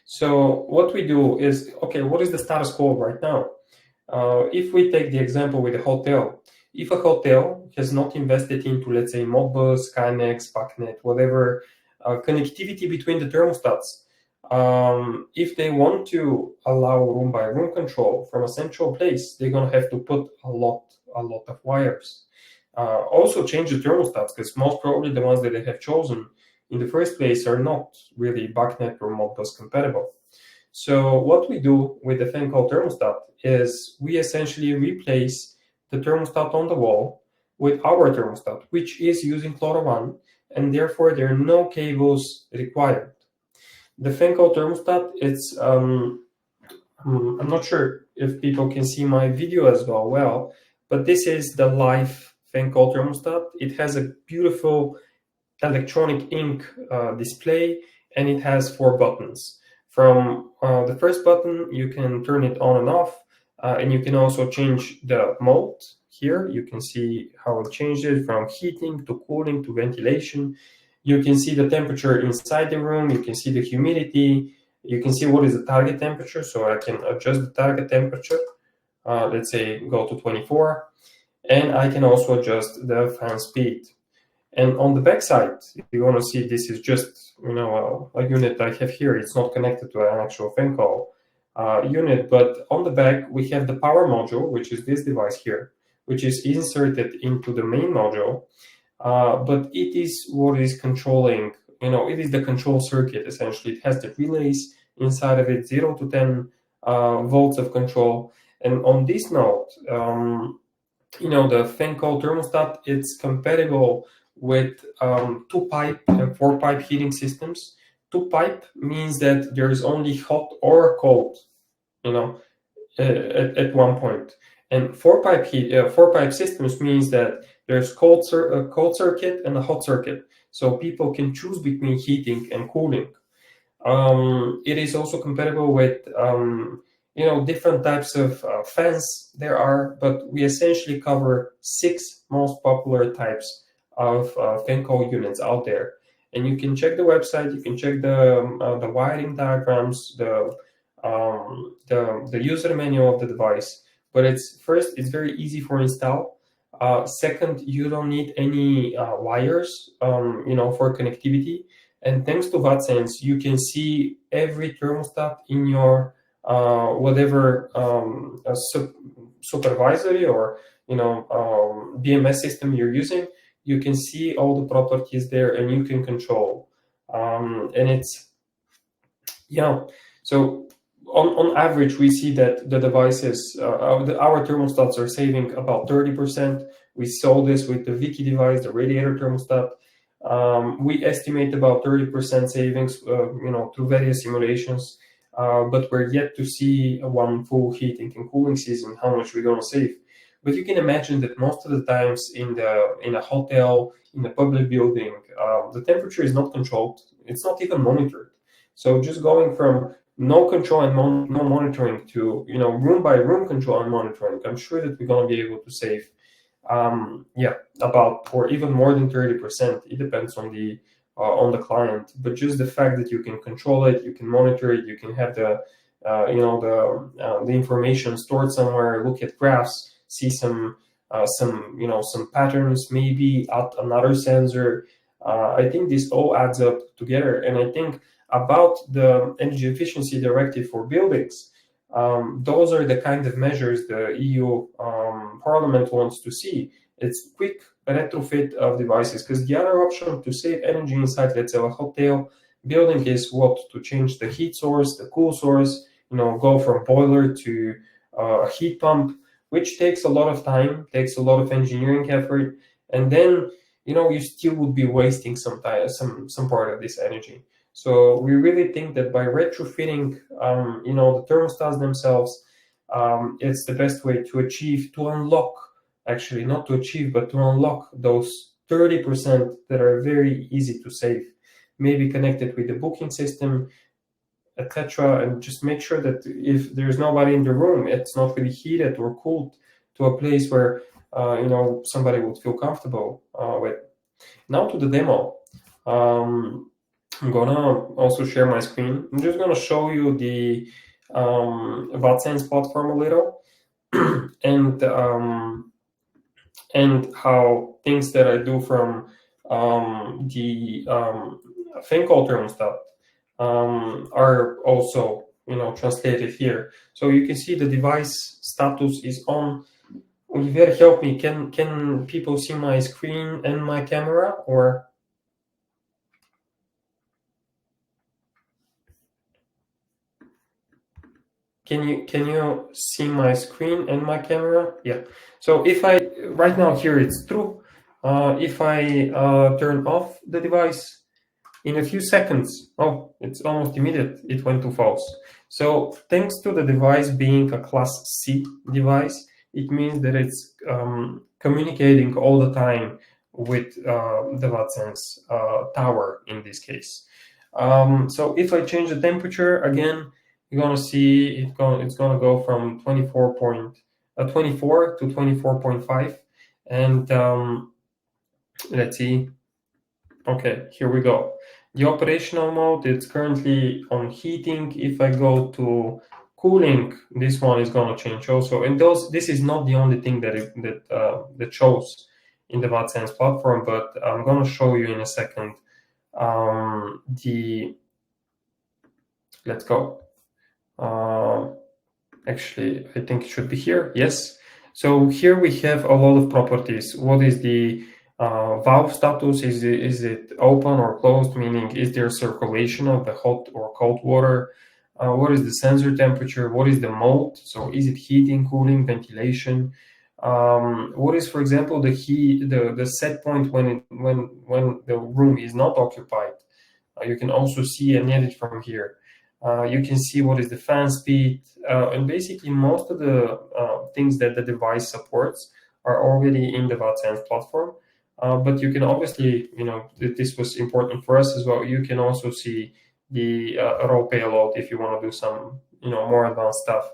So what we do is, okay, what is the status quo right now? If we take the example with a hotel, if a hotel has not invested into, let's say, Modbus, Skynex, PACnet, whatever, connectivity between the thermostats, if they want to allow room by room control from a central place, they're going to have to put a lot of wires. Also change the thermostats, because most probably the ones that they have chosen in the first place are not really BACnet or Modbus compatible. So what we do with the fan call thermostat is we essentially replace the thermostat on the wall with our thermostat, which is using LoRaWAN, and therefore there are no cables required. The fan call thermostat, it's, I'm not sure if people can see my video as well, but this is the live Fencol thermostat. It has a beautiful electronic ink display, and it has 4 buttons. From the first button, you can turn it on and off, and you can also change the mode. Here you can see how it changed it from heating to cooling to ventilation. You can see the temperature inside the room, you can see the humidity, you can see what is the target temperature, so I can adjust the target temperature. Let's say go to 24, and I can also adjust the fan speed. And on the back side, if you want to see, this is just a unit I have here. It's not connected to an actual Fencol unit, but on the back we have the power module, which is this device here, which is inserted into the main module. But it is what is controlling, it is the control circuit, essentially. It has the relays inside of it, 0 to 10 volts of control. And on this note, the Fencol thermostat, it's compatible with 2-pipe and 4-pipe heating systems. 2-pipe means that there is only hot or cold, at one point. And 4-pipe systems means that there's cold circuit and a hot circuit, so people can choose between heating and cooling. It is also compatible with different types of fans there are, but we essentially cover 6 most popular types of Fencol units out there. And you can check the website, you can check the wiring diagrams, the user manual of the device. But it's very easy for install. Second, you don't need any wires, for connectivity. And thanks to VaTsense, you can see every thermostat in your whatever supervisory or BMS system you're using. You can see all the properties there, and you can control. And it's so. On average, we see that the devices, our thermostats are saving about 30%. We saw this with the Vicky device, the radiator thermostat. We estimate about 30% savings, through various simulations. But we're yet to see one full heating and cooling season, how much we're going to save. But you can imagine that most of the times in a hotel, in a public building, the temperature is not controlled. It's not even monitored. So just going from no control and no monitoring to room by room control and monitoring, I'm sure that we're going to be able to save about or even more than 30%. It depends on the client, but just the fact that you can control it, you can monitor it, you can have the information stored somewhere, look at graphs, see some patterns, maybe at another sensor. I think this all adds up together, and I think about the energy efficiency directive for buildings, those are the kind of measures the EU Parliament wants to see. It's quick retrofit of devices, because the other option to save energy inside, let's say, a hotel building is to change the heat source, the cool source, go from boiler to a heat pump, which takes a lot of time, takes a lot of engineering effort, and then you still would be wasting some part of this energy. So we really think that by retrofitting, the thermostats themselves, it's the best way to unlock, actually not to achieve, but to unlock those 30% that are very easy to save. Maybe connected with the booking system, etc., and just make sure that if there's nobody in the room, it's not really heated or cooled to a place where somebody would feel comfortable with. Now to the demo. I'm gonna also share my screen. I'm just gonna show you the VaTsense platform a little, and how things that I do from the Fencol thermostat are also translated here. So you can see the device status is on. Olivier, help me. Can people see my screen and my camera, or? Can you see my screen and my camera? Yeah. So if right now here it's true. If I turn off the device, in a few seconds, it's almost immediate, it went to false. So thanks to the device being a Class C device, it means that it's communicating all the time with the VaTsense tower in this case. So if I change the temperature again, you're gonna see it's gonna go from 24 to 24.5, and let's see. Okay, here we go. The operational mode, it's currently on heating. If I go to cooling, this one is going to change also. And this is not the only thing that shows in the VaTsense platform, but I'm going to show you in a second. Let's go. Actually, I think it should be here. Yes. So here we have a lot of properties. What is the valve status? Is it open or closed? Meaning, is there circulation of the hot or cold water? What is the sensor temperature? What is the mode? So is it heating, cooling, ventilation? What is, for example, the set point when the room is not occupied? You can also see and edit from here. You can see what is the fan speed, and basically most of the things that the device supports are already in the VaTsense platform. But you can obviously, this was important for us as well. You can also see the raw payload if you want to do some, more advanced stuff.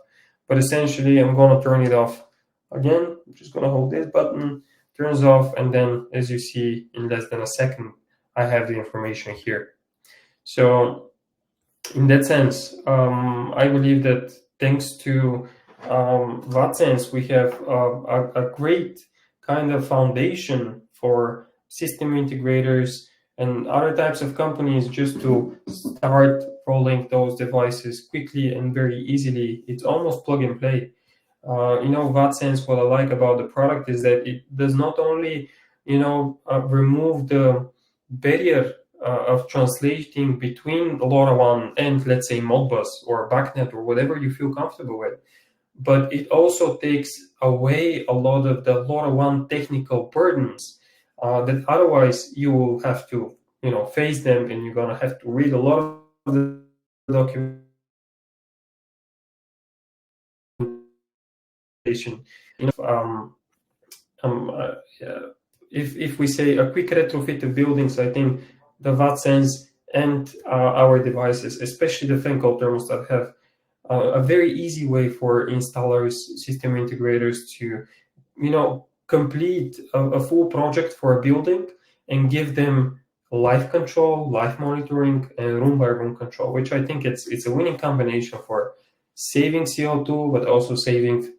But essentially, I'm going to turn it off again. I'm just going to hold this button, turns off, and then as you see in less than a second, I have the information here. So in that sense, I believe that thanks to VaTsense, we have a great kind of foundation for system integrators and other types of companies just to start rolling those devices quickly and very easily. It's almost plug and play. VaTsense, what I like about the product is that it does not only, remove the barrier of translating between LoRaWAN and, let's say, Modbus or BACnet or whatever you feel comfortable with, but it also takes away a lot of the LoRaWAN technical burdens that otherwise you will have to, face them, and you're going to have to read a lot of the documentation. If we say a quick retrofit of buildings, I think the VaTsense and our devices, especially the Fencol thermostat, have a very easy way for installers, system integrators to, complete a full project for a building and give them live control, live monitoring, and room-by-room control, which I think it's a winning combination for saving CO2, but also saving,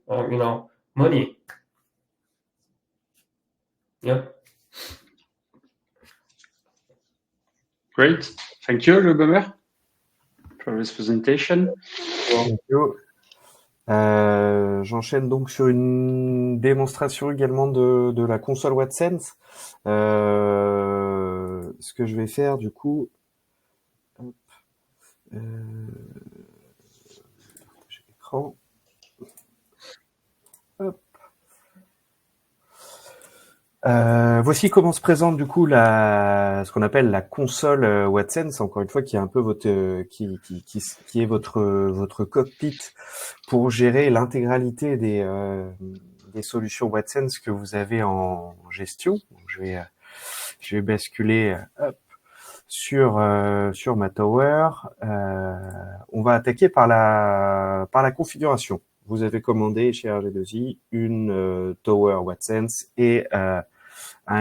money. Yeah. Great. Thank you, Lubomir, for this presentation. Thank you. J'enchaîne donc sur une démonstration également de la console VaTsense. Ce que je vais faire du coup, j'ai l'écran. Voici comment se présente du coup ce qu'on appelle la console VaTsense, encore une fois, qui est un peu qui est votre cockpit pour gérer l'intégralité des solutions VaTsense que vous avez en gestion. Donc, je vais basculer sur ma tower. On va attaquer par la configuration. Vous avez commandé chez RG2I une tower VaTsense et un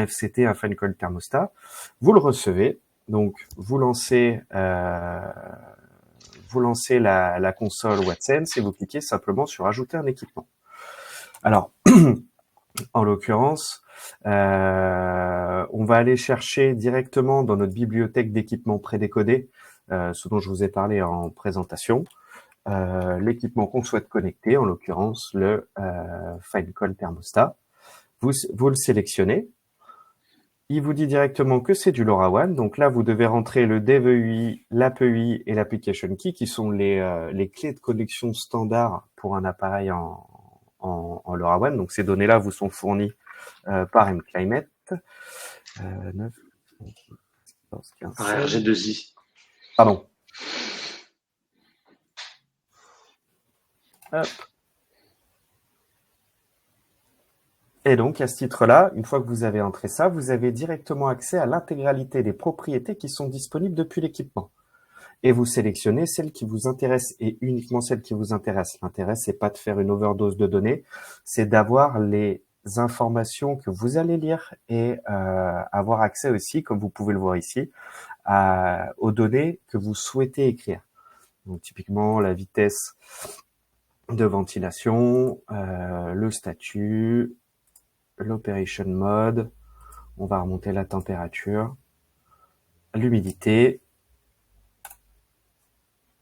FCT, un Fencol thermostat. Vous le recevez, donc vous lancez la console VaTsense et vous cliquez simplement sur ajouter un équipement. Alors, en l'occurrence, on va aller chercher directement dans notre bibliothèque d'équipements prédécodés, ce dont je vous ai parlé en présentation, l'équipement qu'on souhaite connecter, en l'occurrence le Fencol thermostat. Vous le sélectionnez. Il vous dit directement que c'est du LoRaWAN. Donc là, vous devez rentrer le DevEUI, l'APEI et l'Application Key, qui sont les clés de connexion standard pour un appareil en LoRaWAN. Donc ces données-là vous sont fournies par mClimate. 9, 14, 15, par RG2I. Pardon. Hop. Et donc, à ce titre-là, une fois que vous avez entré ça, vous avez directement accès à l'intégralité des propriétés qui sont disponibles depuis l'équipement. Et vous sélectionnez celles qui vous intéressent et uniquement celles qui vous intéressent. L'intérêt, c'est pas de faire une overdose de données, c'est d'avoir les informations que vous allez lire et avoir accès aussi, comme vous pouvez le voir ici, aux données que vous souhaitez écrire. Donc, typiquement, la vitesse de ventilation, le statut, l'operation mode, on va remonter la température, l'humidité,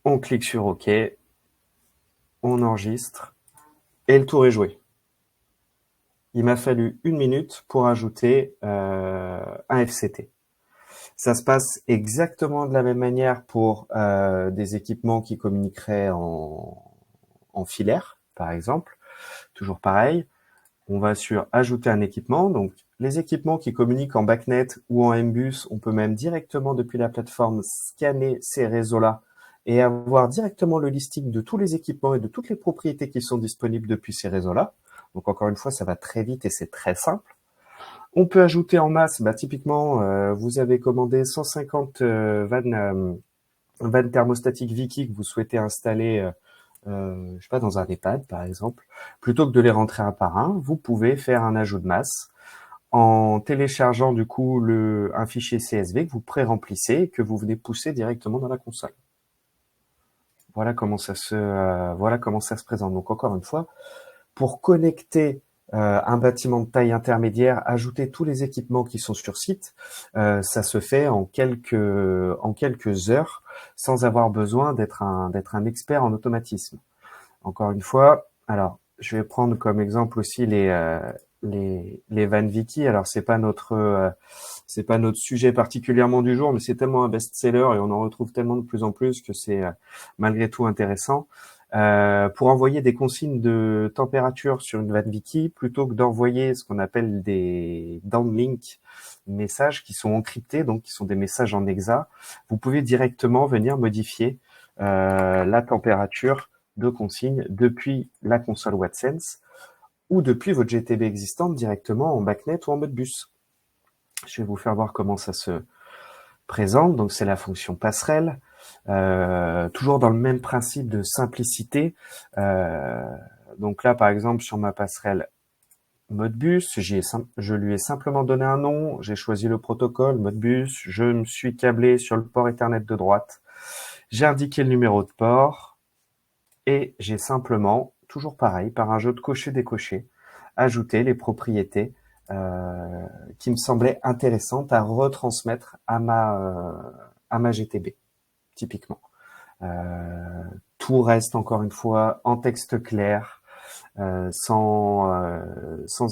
on clique sur OK, on enregistre et le tour est joué. Il m'a fallu 1 minute pour ajouter un FCT. Ça se passe exactement de la même manière pour des équipements qui communiqueraient en filaire, par exemple. Toujours pareil, on va sur ajouter un équipement. Donc, les équipements qui communiquent en BACnet ou en MBus, on peut même directement depuis la plateforme scanner ces réseaux-là et avoir directement le listing de tous les équipements et de toutes les propriétés qui sont disponibles depuis ces réseaux-là. Donc, encore une fois, ça va très vite et c'est très simple. On peut ajouter en masse, typiquement, vous avez commandé 150 vannes thermostatiques Viki que vous souhaitez installer, je sais pas, dans un EHPAD par exemple. Plutôt que de les rentrer un par un, vous pouvez faire un ajout de masse en téléchargeant du coup un fichier CSV que vous pré-remplissez et que vous venez pousser directement dans la console. Voilà comment ça se présente. Donc encore une fois, pour connecter un bâtiment de taille intermédiaire, ajouter tous les équipements qui sont sur site, ça se fait en quelques heures sans avoir besoin d'être un expert en automatisme. Encore une fois, alors je vais prendre comme exemple aussi les vannes Viki. Alors c'est pas notre sujet particulièrement du jour, mais c'est tellement un best-seller et on en retrouve tellement de plus en plus que c'est malgré tout intéressant. Pour envoyer des consignes de température sur une vanne Viki, plutôt que d'envoyer ce qu'on appelle des downlink messages qui sont encryptés, donc qui sont des messages en hexa, vous pouvez directement venir modifier la température de consigne depuis la console WattSense ou depuis votre GTB existante directement en BACnet ou en Modbus. Je vais vous faire voir comment ça se présente. Donc, c'est la fonction passerelle. Toujours dans le même principe de simplicité. Donc là, par exemple, sur ma passerelle Modbus, je lui ai simplement donné un nom. J'ai choisi le protocole Modbus. Je me suis câblé sur le port Ethernet de droite. J'ai indiqué le numéro de port. Et j'ai simplement, toujours pareil, par un jeu de cocher-décocher, ajouté les propriétés qui me semblaient intéressantes à retransmettre à ma GTB, typiquement. Tout reste encore une fois en texte clair, sans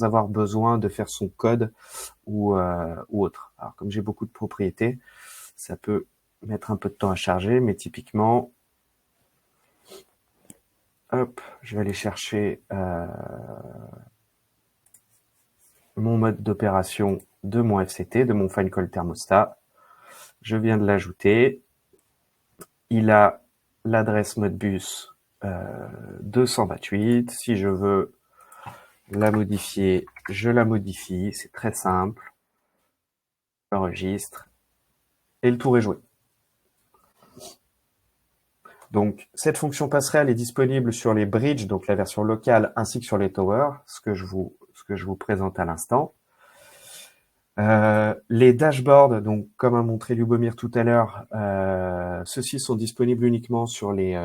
avoir besoin de faire son code ou autre. Alors comme j'ai beaucoup de propriétés, ça peut mettre un peu de temps à charger, mais typiquement, hop, je vais aller chercher mon mode d'opération de mon FCT, de mon Fine Call Thermostat. Je viens de l'ajouter. Il a l'adresse Modbus 228. Si je veux la modifier, je la modifie. C'est très simple. J'enregistre. Et le tour est joué. Donc, cette fonction passerelle est disponible sur les bridges, donc la version locale, ainsi que sur les towers, ce que je vous présente à l'instant. Les dashboards, donc comme a montré Lubomir tout à l'heure, ceux-ci sont disponibles uniquement sur les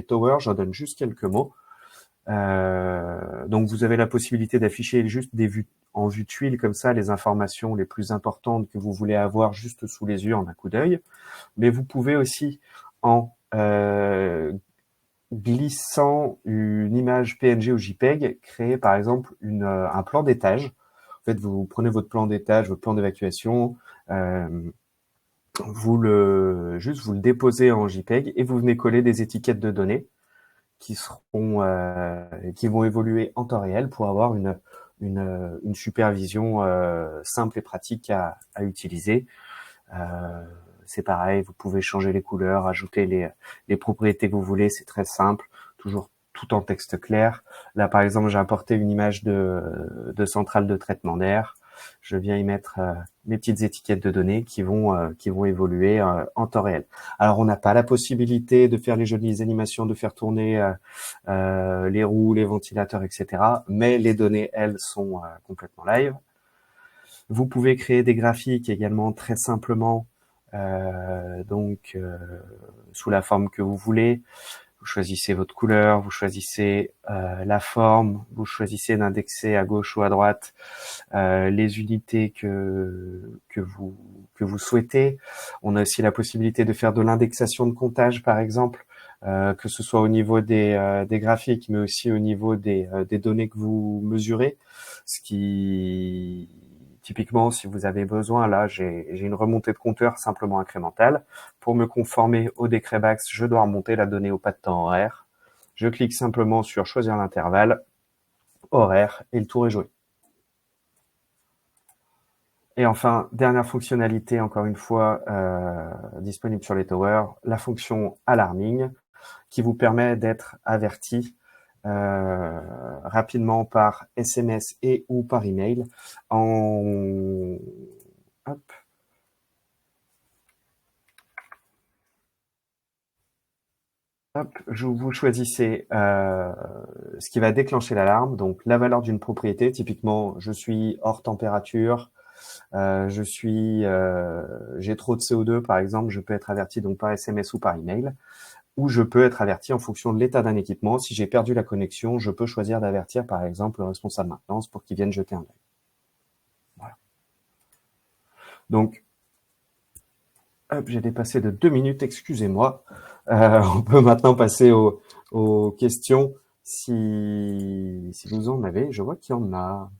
towers. J'en donne juste quelques mots. Donc vous avez la possibilité d'afficher juste des vues en vue tuile comme ça, les informations les plus importantes que vous voulez avoir juste sous les yeux en un coup d'œil. Mais vous pouvez aussi en glissant une image PNG ou JPEG, créer par exemple un plan d'étage. En fait, vous prenez votre plan d'étage, votre plan d'évacuation, vous le déposez en JPEG et vous venez coller des étiquettes de données qui vont évoluer en temps réel pour avoir une supervision simple et pratique à utiliser. C'est pareil, vous pouvez changer les couleurs, ajouter les propriétés que vous voulez, c'est très simple, toujours tout en texte clair. Là, par exemple, j'ai importé une image de centrale de traitement d'air. Je viens y mettre mes petites étiquettes de données qui vont évoluer en temps réel. Alors, on n'a pas la possibilité de faire les jolies animations, de faire tourner les roues, les ventilateurs, etc. Mais les données, elles, sont complètement live. Vous pouvez créer des graphiques également très simplement, sous la forme que vous voulez. Vous choisissez votre couleur, vous choisissez la forme, vous choisissez d'indexer à gauche ou à droite les unités que vous souhaitez. On a aussi la possibilité de faire de l'indexation de comptage, par exemple, que ce soit au niveau des graphiques, mais aussi au niveau des données que vous mesurez. Ce qui, typiquement, si vous avez besoin, là, j'ai une remontée de compteur simplement incrémentale. Pour me conformer au décret BACS, je dois remonter la donnée au pas de temps horaire. Je clique simplement sur choisir l'intervalle, horaire, et le tour est joué. Et enfin, dernière fonctionnalité, encore une fois, disponible sur les towers, la fonction alarming, qui vous permet d'être averti rapidement par SMS et ou par email Hop. Vous choisissez ce qui va déclencher l'alarme, donc la valeur d'une propriété. Typiquement, je suis hors température, j'ai trop de CO2 par exemple, je peux être averti donc par SMS ou par email, ou je peux être averti en fonction de l'état d'un équipement. Si j'ai perdu la connexion, je peux choisir d'avertir par exemple le responsable maintenance pour qu'il vienne jeter un œil. Voilà. Donc, j'ai dépassé de 2 minutes, excusez-moi. On peut maintenant passer aux questions si vous en avez. Je vois qu'il y en a.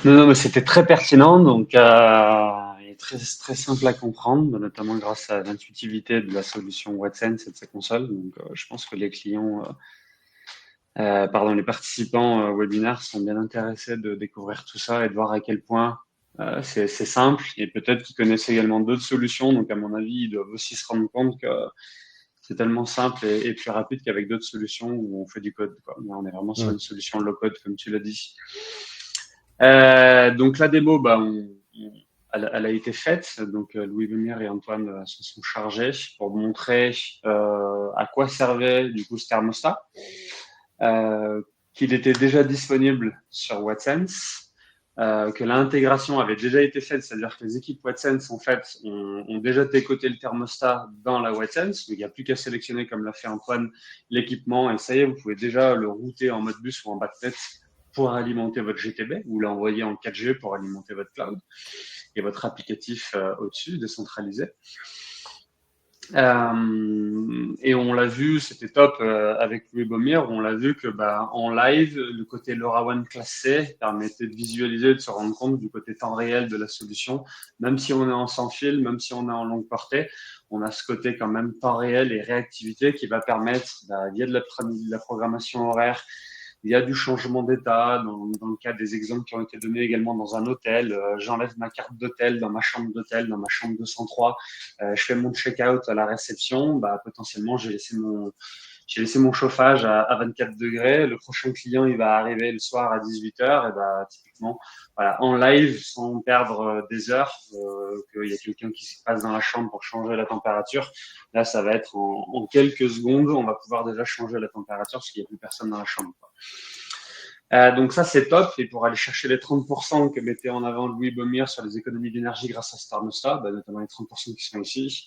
Non, mais c'était très pertinent, donc et très, très simple à comprendre, notamment grâce à l'intuitivité de la solution WhatSense et de sa console. Donc, je pense que les clients, les participants au webinaire sont bien intéressés de découvrir tout ça et de voir à quel point c'est simple. Et peut-être qu'ils connaissent également d'autres solutions. Donc, à mon avis, ils doivent aussi se rendre compte que c'est tellement simple et plus rapide qu'avec d'autres solutions où on fait du code, quoi. Là, on est vraiment sur une solution low-code, comme tu l'as dit. Donc la démo, elle a été faite. Donc Louis Bemire et Antoine se sont chargés pour montrer à quoi servait du coup ce thermostat, qu'il était déjà disponible sur WhatSense, que l'intégration avait déjà été faite, c'est-à-dire que les équipes WhatSense en fait ont déjà décoté le thermostat dans la WhatSense. Il n'y a plus qu'à sélectionner, comme l'a fait Antoine, l'équipement et ça y est, vous pouvez déjà le router en mode bus ou en backnet pour alimenter votre GTB ou l'envoyer en 4G pour alimenter votre cloud et votre applicatif au-dessus, décentralisé. Et on l'a vu, c'était top avec Louis Baumire, on l'a vu que en live, le côté LoRaWAN Class C permettait de visualiser, de se rendre compte du côté temps réel de la solution. Même si on est en sans fil, même si on est en longue portée, on a ce côté quand même temps réel et réactivité qui va permettre, via de la programmation horaire, il y a du changement d'état, dans le cas des exemples qui ont été donnés également dans un hôtel. J'enlève ma carte d'hôtel dans ma chambre d'hôtel, dans ma chambre 203. Je fais mon check-out à la réception. Potentiellement, j'ai laissé mon chauffage à 24 degrés. Le prochain client, il va arriver le soir à 18 heures. Et typiquement, voilà, en live, sans perdre des heures, qu'il y a quelqu'un qui se passe dans la chambre pour changer la température. Là, ça va être en quelques secondes, on va pouvoir déjà changer la température parce qu'il n'y a plus personne dans la chambre. Donc ça, c'est top. Et pour aller chercher les 30% que mettait en avant Louis Baumire sur les économies d'énergie grâce à ce thermostat, notamment les 30% qui sont ici,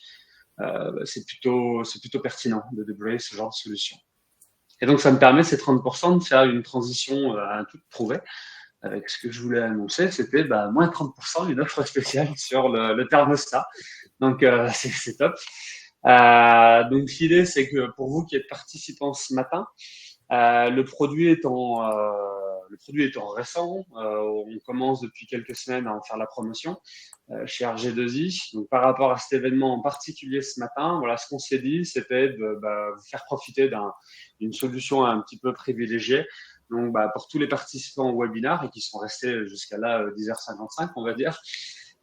c'est plutôt pertinent de déployer ce genre de solution. Et donc, ça me permet, ces 30%, de faire une transition à toute prouvée. Avec ce que je voulais annoncer, c'était moins 30%, une offre spéciale sur le thermostat. Donc, c'est top. Donc, l'idée, c'est que pour vous qui êtes participants ce matin, le produit étant récent, on commence depuis quelques semaines à en faire la promotion chez RG2I. Donc, par rapport à cet événement en particulier ce matin, voilà, ce qu'on s'est dit, c'était de vous faire profiter d'une solution un petit peu privilégiée. Donc, pour tous les participants au webinaire et qui sont restés jusqu'à là 10h55, on va dire,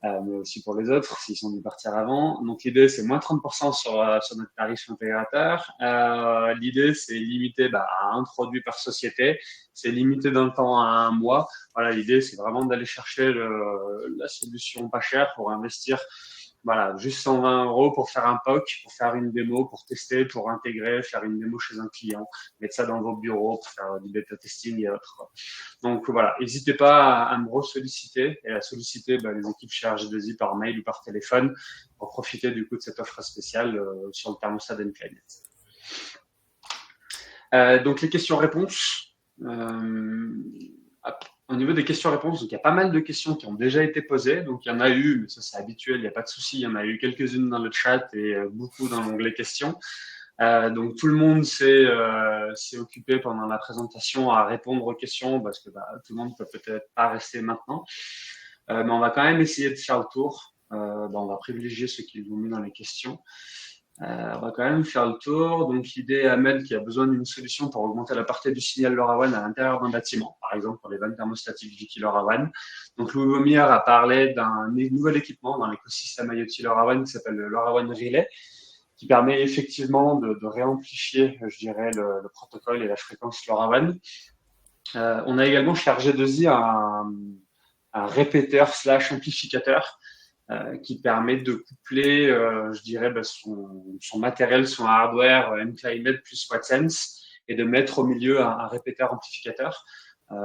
mais aussi pour les autres s'ils sont dû partir avant. Donc l'idée, c'est moins 30% sur notre tarif intégrateur. L'idée, c'est limité à un produit par société. C'est limité dans le temps à un mois. Voilà, l'idée, c'est vraiment d'aller chercher la solution pas chère pour investir. Voilà, juste 120 € pour faire un POC, pour faire une démo, pour tester, pour intégrer, faire une démo chez un client, mettre ça dans vos bureaux pour faire du bêta testing et autres. Donc voilà, n'hésitez pas à me solliciter et à solliciter les équipes chez RG2I par mail ou par téléphone pour profiter du coup de cette offre spéciale sur le thermostat d'Enclinet. Donc les questions-réponses. Au niveau des questions-réponses, il y a pas mal de questions qui ont déjà été posées. Donc, il y en a eu, mais ça, c'est habituel, il n'y a pas de souci. Il y en a eu quelques-unes dans le chat et beaucoup dans l'onglet questions. Donc, tout le monde s'est occupé pendant la présentation à répondre aux questions parce que tout le monde peut peut-être pas rester maintenant. Mais on va quand même essayer de faire le tour. On va privilégier ceux qui l'ont mis dans les questions. On va quand même faire le tour. Donc, l'idée, Ahmed, qui a besoin d'une solution pour augmenter la portée du signal LoRaWAN à l'intérieur d'un bâtiment, par exemple pour les vannes thermostatiques Vicky LoRaWAN. Donc, Louis Beaumière a parlé d'un nouvel équipement dans l'écosystème IoT LoRaWAN qui s'appelle le LoRaWAN Relay, qui permet effectivement de réamplifier, je dirais, le protocole et la fréquence LoRaWAN. On a également chez RG2I un répéteur / amplificateur qui permet de coupler, je dirais, son matériel, son hardware Enclinet plus WattSense et de mettre au milieu un répéteur amplificateur.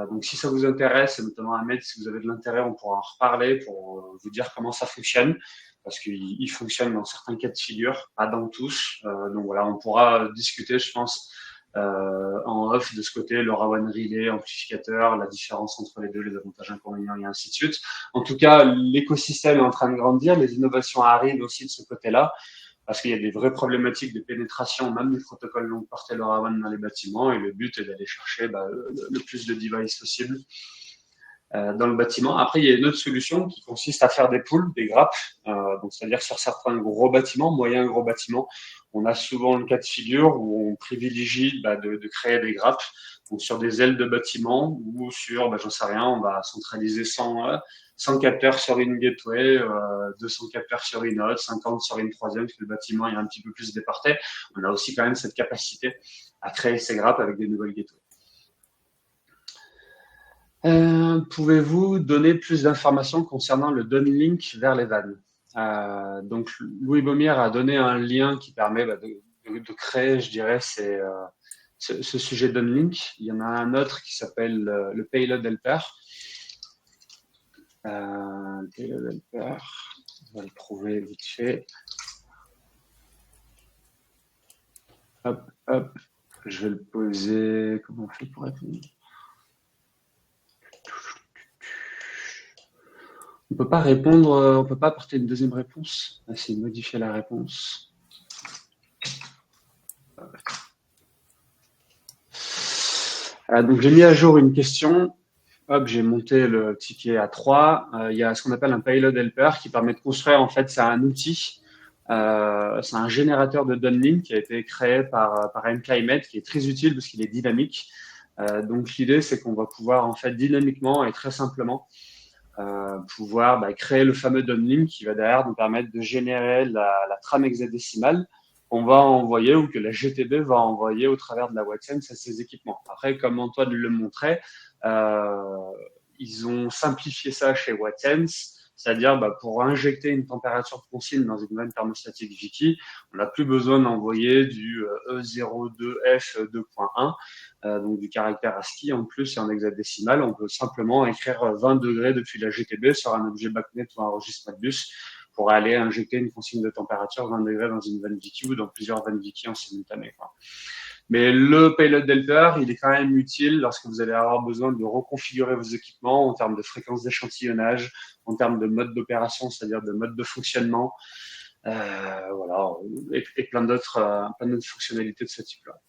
Donc, si ça vous intéresse, et notamment Ahmed, si vous avez de l'intérêt, on pourra en reparler pour vous dire comment ça fonctionne, parce qu'il fonctionne dans certains cas de figure, pas dans tous. Donc voilà, on pourra discuter, je pense, en off de ce côté, le LoRaWAN Relay, amplificateur, la différence entre les deux, les avantages, inconvénients et ainsi de suite. En tout cas, l'écosystème est en train de grandir, les innovations arrivent aussi de ce côté-là, parce qu'il y a des vraies problématiques de pénétration, même du protocole longue portée LoRaWAN dans les bâtiments, et le but est d'aller chercher le plus de devices possible dans le bâtiment. Après, il y a une autre solution qui consiste à faire des poules, des grappes, donc c'est-à-dire sur certains gros bâtiments, moyens gros bâtiments, on a souvent le cas de figure où on privilégie de créer des grappes, donc sur des ailes de bâtiments ou sur, j'en sais rien, on va centraliser 100 capteurs sur une gateway, 200 capteurs sur une autre, 50 sur une troisième, parce que le bâtiment est un petit peu plus départé. On a aussi quand même cette capacité à créer ces grappes avec des nouvelles gateways. Pouvez-vous donner plus d'informations concernant le downlink vers les vannes? Donc, Louis Beaumière a donné un lien qui permet de créer, je dirais, ce sujet downlink. Il y en a un autre qui s'appelle le Payload Helper. Payload Helper, on va le trouver vite fait. Hop, hop, je vais le poser. Comment on fait pour répondre? On peut pas répondre, on peut pas apporter une deuxième réponse. C'est modifier la réponse. Donc j'ai mis à jour une question. Hop, j'ai monté le ticket à 3. Il y a ce qu'on appelle un payload helper qui permet de construire, en fait, c'est un outil. C'est un générateur de downlink qui a été créé par Enclinet, qui est très utile parce qu'il est dynamique. Donc l'idée, c'est qu'on va pouvoir, en fait, dynamiquement et très simplement pouvoir créer le fameux downlink qui va derrière nous permettre de générer la trame hexadécimale qu'on va envoyer ou que la GTB va envoyer au travers de la WattSense à ses équipements. Après, comme Antoine le montrait, ils ont simplifié ça chez WattSense, c'est-à-dire pour injecter une température de consigne dans une vanne thermostatique Vicky, on n'a plus besoin d'envoyer du E02F2.1, donc du caractère ASCII en plus et en hexadécimal. On peut simplement écrire 20 degrés depuis la GTB sur un objet BACnet ou un registre Modbus pour aller injecter une consigne de température 20 degrés dans une vanne Vicky ou dans plusieurs vannes Vicky en simultané. Mais le payload helper, il est quand même utile lorsque vous allez avoir besoin de reconfigurer vos équipements en termes de fréquence d'échantillonnage, en termes de mode d'opération, c'est-à-dire de mode de fonctionnement, voilà, et plein d'autres fonctionnalités de ce type-là.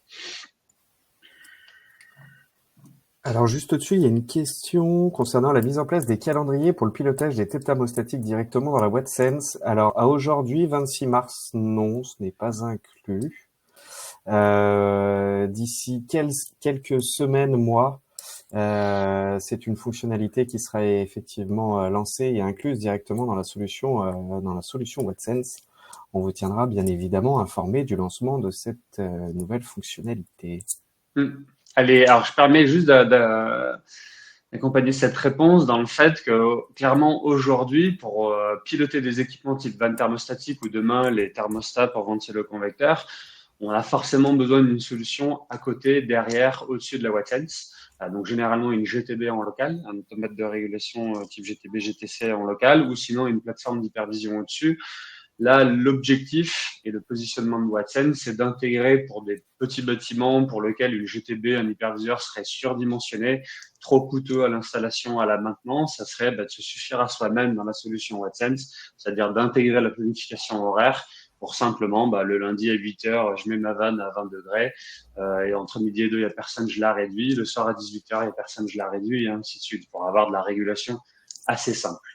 Alors juste au-dessus, il y a une question concernant la mise en place des calendriers pour le pilotage des têtes thermostatiques directement dans la WattSense. Alors à aujourd'hui, 26 mars, non, ce n'est pas inclus. D'ici quelques semaines, mois, C'est une fonctionnalité qui sera effectivement lancée et incluse directement dans la solution WhatSense. On vous tiendra bien évidemment informé du lancement de cette nouvelle fonctionnalité. Allez, alors je permets juste d'accompagner cette réponse dans le fait que clairement aujourd'hui, pour piloter des équipements type vanne thermostatique ou demain les thermostats pour ventiloconvecteur, on a forcément besoin d'une solution à côté, derrière, au-dessus de la WhatSense. Donc généralement une GTB en local, un automate de régulation type GTB, GTC en local, ou sinon une plateforme d'hypervision au-dessus. Là, l'objectif et le positionnement de WhatSense, c'est d'intégrer pour des petits bâtiments pour lesquels une GTB, un hyperviseur serait surdimensionné, trop coûteux à l'installation, à la maintenance. Ça serait de se suffire à soi-même dans la solution WhatSense, c'est-à-dire d'intégrer la planification horaire pour simplement, le lundi à 8 heures, je mets ma vanne à 20 degrés, et entre midi et 2, il n'y a personne, je la réduis. Le soir à 18 heures, il n'y a personne, je la réduis, et ainsi de suite, pour avoir de la régulation assez simple.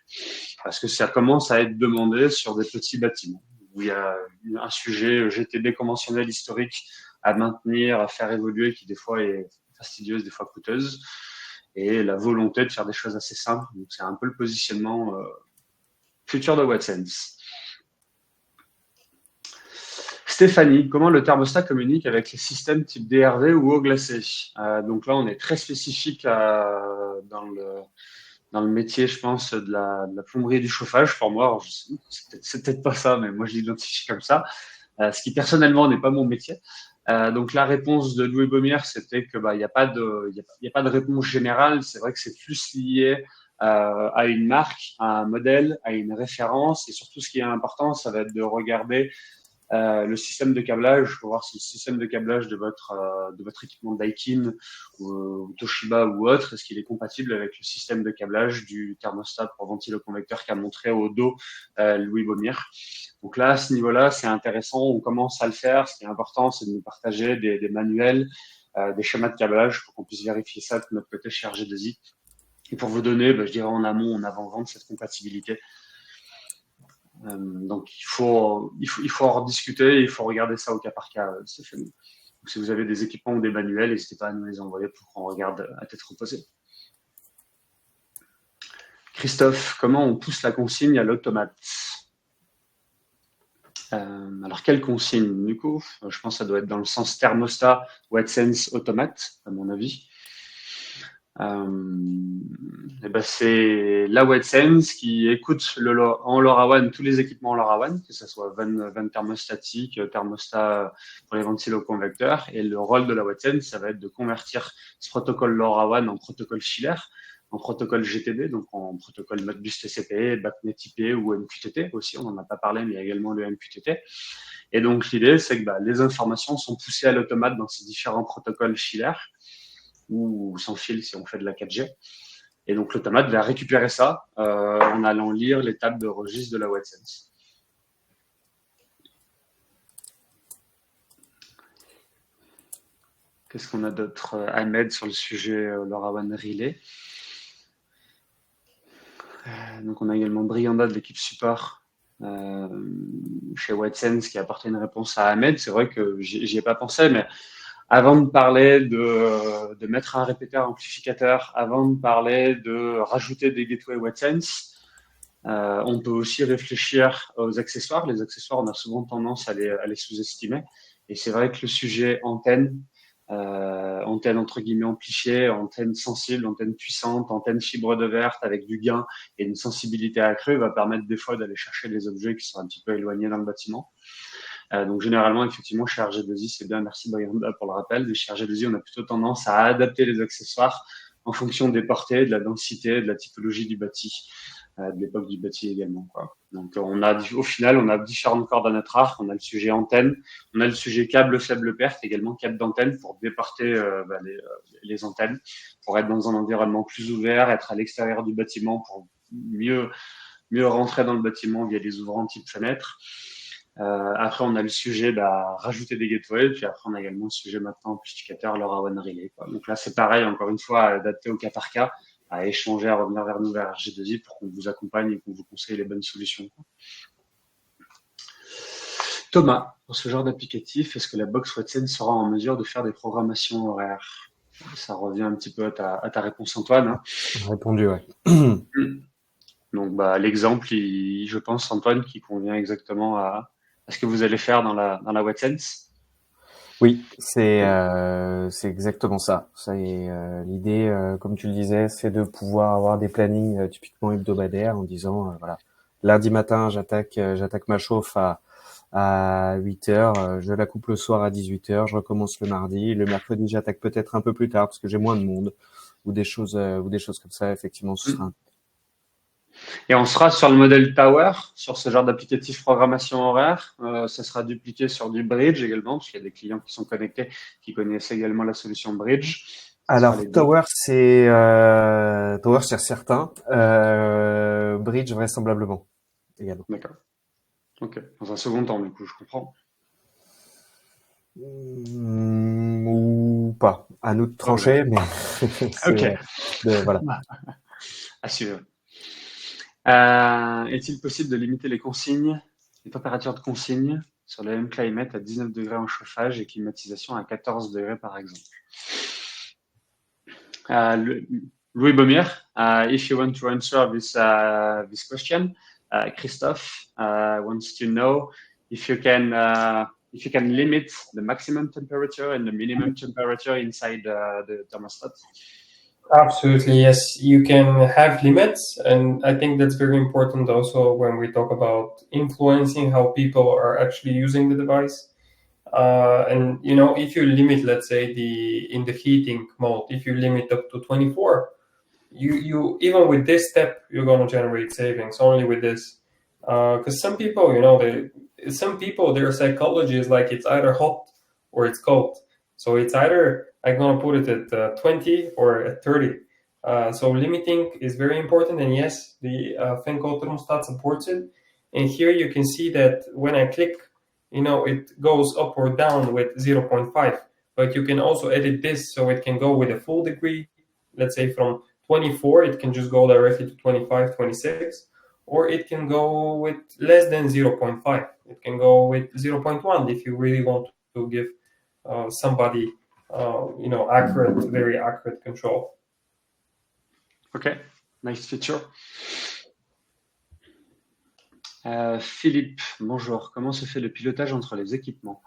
Parce que ça commence à être demandé sur des petits bâtiments où il y a un sujet GTB conventionnel historique à maintenir, à faire évoluer, qui des fois est fastidieuse, des fois coûteuse, et la volonté de faire des choses assez simples. Donc c'est un peu le positionnement futur de WhatSense. Stéphanie, comment le thermostat communique avec les systèmes type DRV ou eau glacée? Donc là, on est très spécifique dans le métier, je pense, de la plomberie et du chauffage. Pour moi, c'est peut-être pas ça, mais moi, je l'identifie comme ça. Ce qui, personnellement, n'est pas mon métier. Donc, la réponse de Louis Baumière, c'était que il n'y a pas de réponse générale. C'est vrai que c'est plus lié à une marque, à un modèle, à une référence. Et surtout, ce qui est important, ça va être de regarder le système de câblage pour voir si le système de câblage de votre équipement Daikin ou Toshiba ou autre, est-ce qu'il est compatible avec le système de câblage du thermostat pour ventiloconvecteur qu'a montré au dos Louis Baumière. Donc là, à ce niveau-là, c'est intéressant, on commence à le faire. Ce qui est important, c'est de nous partager des manuels, des schémas de câblage pour qu'on puisse vérifier ça de notre côté chez RG2I. Et pour vous donner, je dirais en amont, en avant-vente, cette compatibilité. Donc il faut en rediscuter, il faut regarder ça au cas par cas, Stéphanie. Donc, si vous avez des équipements ou des manuels, n'hésitez pas à nous les envoyer pour qu'on regarde à tête reposée. Christophe, comment on pousse la consigne à l'automate? Alors quelle consigne du coup? Je pense que ça doit être dans le sens thermostat, WhatSense, automate, à mon avis. C'est la WhatSense qui écoute en LoRaWAN tous les équipements LoRaWAN, que ce soit vanne thermostatique, thermostat pour les ventiloconvecteurs. Et le rôle de la WhatSense, ça va être de convertir ce protocole LoRaWAN en protocole filaire, en protocole GTB, donc en protocole Modbus TCP, BACnet IP ou MQTT aussi. On n'en a pas parlé, mais il y a également le MQTT. Et donc l'idée, c'est que les informations sont poussées à l'automate dans ces différents protocoles filaires ou sans fil si on fait de la 4G. Et donc l'automate va récupérer ça en allant lire les tables de registre de la WhatSense. Qu'est-ce qu'on a d'autre, Ahmed, sur le sujet LoRaWAN Relay? Donc on a également Brianda de l'équipe support chez WhatSense qui a apporté une réponse à Ahmed. C'est vrai que j'y ai pas pensé, mais avant de parler de mettre un répéteur amplificateur, avant de parler de rajouter des gateways WhatSense, on peut aussi réfléchir aux accessoires. Les accessoires, on a souvent tendance à les sous-estimer. Et c'est vrai que le sujet antenne entre guillemets amplifiée, antenne sensible, antenne puissante, antenne fibre de verte avec du gain et une sensibilité accrue va permettre des fois d'aller chercher des objets qui sont un petit peu éloignés dans le bâtiment. Donc généralement, effectivement, chez RG2I, c'est bien, merci Brianda pour le rappel, mais chez RG2I, on a plutôt tendance à adapter les accessoires en fonction des portées, de la densité, de la typologie du bâti, de l'époque du bâti également, quoi. Donc au final, on a différentes cordes à notre arc. On a le sujet antenne, on a le sujet câble faible perte, également câble d'antenne pour déporter les antennes, pour être dans un environnement plus ouvert, être à l'extérieur du bâtiment pour mieux rentrer dans le bâtiment via des ouvrants type fenêtre. Après, on a le sujet rajouter des gateways, puis après, on a également le sujet maintenant amplificateur LoRaWAN Relay, quoi. Donc là, c'est pareil, encore une fois, adapté au cas par cas, à échanger, à revenir vers nous, vers RG2I, pour qu'on vous accompagne et qu'on vous conseille les bonnes solutions, quoi. Thomas, pour ce genre d'applicatif, est-ce que la box WhatSense sera en mesure de faire des programmations horaires? Ça revient un petit peu à ta réponse, Antoine, hein. Répondu, ouais. Donc, bah, l'exemple, je pense, Antoine, qui convient exactement à ce que vous allez faire dans la WetSense. Oui, c'est exactement ça. L'idée, comme tu le disais, c'est de pouvoir avoir des plannings typiquement hebdomadaires en disant voilà, lundi matin, j'attaque ma chauffe à 8 heures, je la coupe le soir à 18 heures, je recommence le mardi, le mercredi, j'attaque peut-être un peu plus tard parce que j'ai moins de monde ou des choses comme ça. Effectivement, ce sera Et on sera sur le modèle Tower, sur ce genre d'applicatif programmation horaire. Ça sera dupliqué sur du Bridge également, parce qu'il y a des clients qui sont connectés, qui connaissent également la solution Bridge. Ça sera Alors les deux. Tower c'est certain, Bridge vraisemblablement également. D'accord. Ok. Dans un second temps, du coup, je comprends. Ou pas. À nous de Ok. trancher, mais Ok. voilà. À suivre. Est-il possible de limiter les consignes, les températures de consigne sur le M-Climate à 19 degrés en chauffage et climatisation à 14 degrés par exemple? Uh, Louis Baumire, if you want to answer this question, Christophe wants to know if you can limit the maximum temperature and the minimum temperature inside the thermostat. Absolutely, yes. You can have limits, and I think that's very important also when we talk about influencing how people are actually using the device. And if you limit, let's say, in the heating mode, if you limit up to 24, you even with this step, you're going to generate savings only with this. Because some people, their psychology is like it's either hot or it's cold. So it's either I'm going to put it at 20 or at 30. So limiting is very important. And yes, the Fenco thermostat supports it. And here you can see that when I click, it goes up or down with 0.5. But you can also edit this so it can go with a full degree. Let's say from 24, it can just go directly to 25, 26. Or it can go with less than 0.5. It can go with 0.1 if you really want to give somebody, very accurate control. Okay, nice feature. Philippe, bonjour. Comment se fait le pilotage entre les équipements?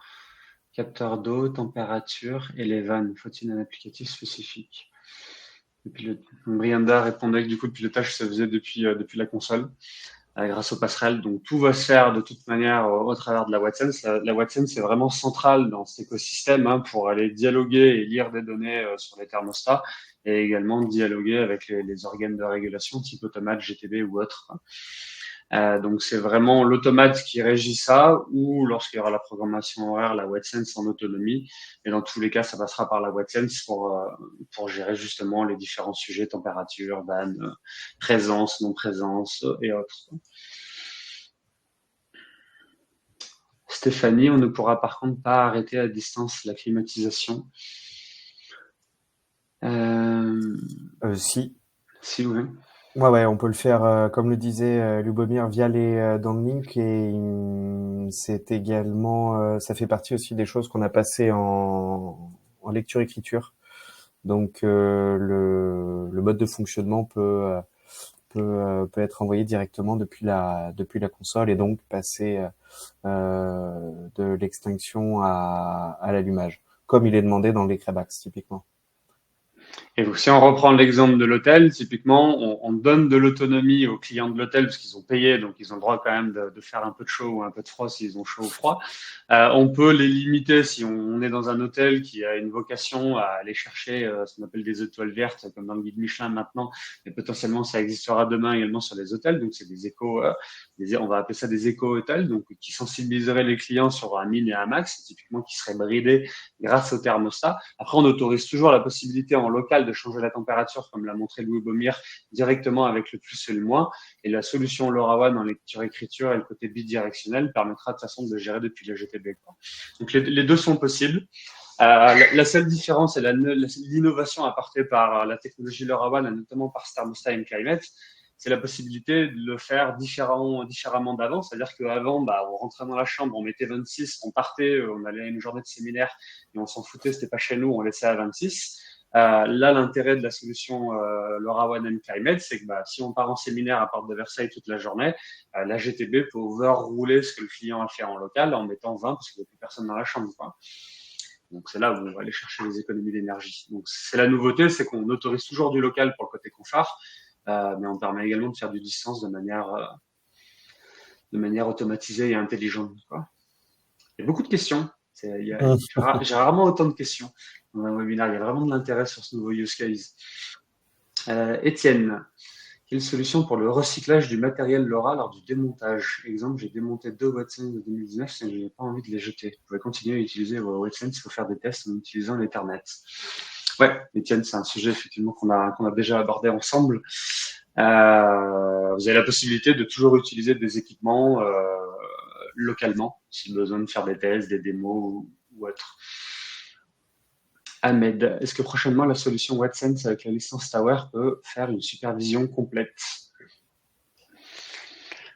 Capteur d'eau, température et les vannes. Faut-il un applicatif spécifique? Brianda répondait que du coup le pilotage se faisait depuis la console grâce aux passerelles. Donc tout va se faire de toute manière au travers de la WatchSense. La WatchSense est vraiment centrale dans cet écosystème pour aller dialoguer et lire des données sur les thermostats et également dialoguer avec les organes de régulation type automate, GTB ou autres. Donc c'est vraiment l'automate qui régit ça, ou lorsqu'il y aura la programmation horaire, la WatchSense en autonomie. Et dans tous les cas, ça passera par la WatchSense pour gérer justement les différents sujets, température, vanne, présence, non-présence et autres. Stéphanie, on ne pourra par contre pas arrêter à distance la climatisation. Si. Si, oui. Ouais, on peut le faire, comme le disait Lubomir, via les dans le link, et c'est également, ça fait partie aussi des choses qu'on a passées en lecture-écriture. Donc le mode de fonctionnement peut être envoyé directement depuis la console et donc passer de l'extinction à l'allumage, comme il est demandé dans les Crabax typiquement. Et donc, si on reprend l'exemple de l'hôtel, typiquement, on donne de l'autonomie aux clients de l'hôtel parce qu'ils ont payé, donc ils ont le droit quand même de faire un peu de chaud ou un peu de froid s'ils ont chaud ou froid. On peut les limiter si on est dans un hôtel qui a une vocation à aller chercher ce qu'on appelle des étoiles vertes, comme dans le guide Michelin maintenant, mais potentiellement ça existera demain également sur les hôtels. Donc c'est des échos, on va appeler ça des éco-hôtels, donc qui sensibiliseraient les clients sur un min et un max, typiquement qui seraient bridés grâce au thermostat. Après, on autorise toujours la possibilité en local de changer la température, comme l'a montré Louis Baumire, directement avec le plus et le moins. Et la solution LoRaWAN en lecture-écriture et le côté bidirectionnel permettra de toute façon de gérer depuis le GTB. Donc les deux sont possibles. La seule différence et l'innovation apportée par la technologie LoRaWAN, notamment par Thermostat M-Climate, c'est la possibilité de le faire différemment d'avant. C'est-à-dire qu'avant, on rentrait dans la chambre, on mettait 26, on partait, on allait à une journée de séminaire et on s'en foutait, c'était pas chez nous, on laissait à 26. Là, l'intérêt de la solution LoRaWAN and Climate, c'est que si on part en séminaire à Porte de Versailles toute la journée, la GTB peut overrouler ce que le client a fait en local en mettant 20 parce qu'il n'y a plus personne dans la chambre, quoi. Donc c'est là où on va aller chercher les économies d'énergie. Donc c'est la nouveauté, c'est qu'on autorise toujours du local pour le côté confort, mais on permet également de faire du distance de manière automatisée et intelligente, quoi. Il y a beaucoup de questions. J'ai rarement autant de questions dans un webinaire. Il y a vraiment de l'intérêt sur ce nouveau use case. Étienne, quelle solution pour le recyclage du matériel LoRa lors du démontage? Exemple, j'ai démonté 2 WattSense de 2019 et je n'ai pas envie de les jeter. Vous pouvez continuer à utiliser vos WattSense pour faire des tests en utilisant l'Ethernet. Ouais, Étienne, c'est un sujet effectivement qu'on a déjà abordé ensemble. Vous avez la possibilité de toujours utiliser des équipements localement, si besoin de faire des tests, des démos ou autre. Ahmed, est-ce que prochainement la solution WattSense avec la licence Tower peut faire une supervision complète?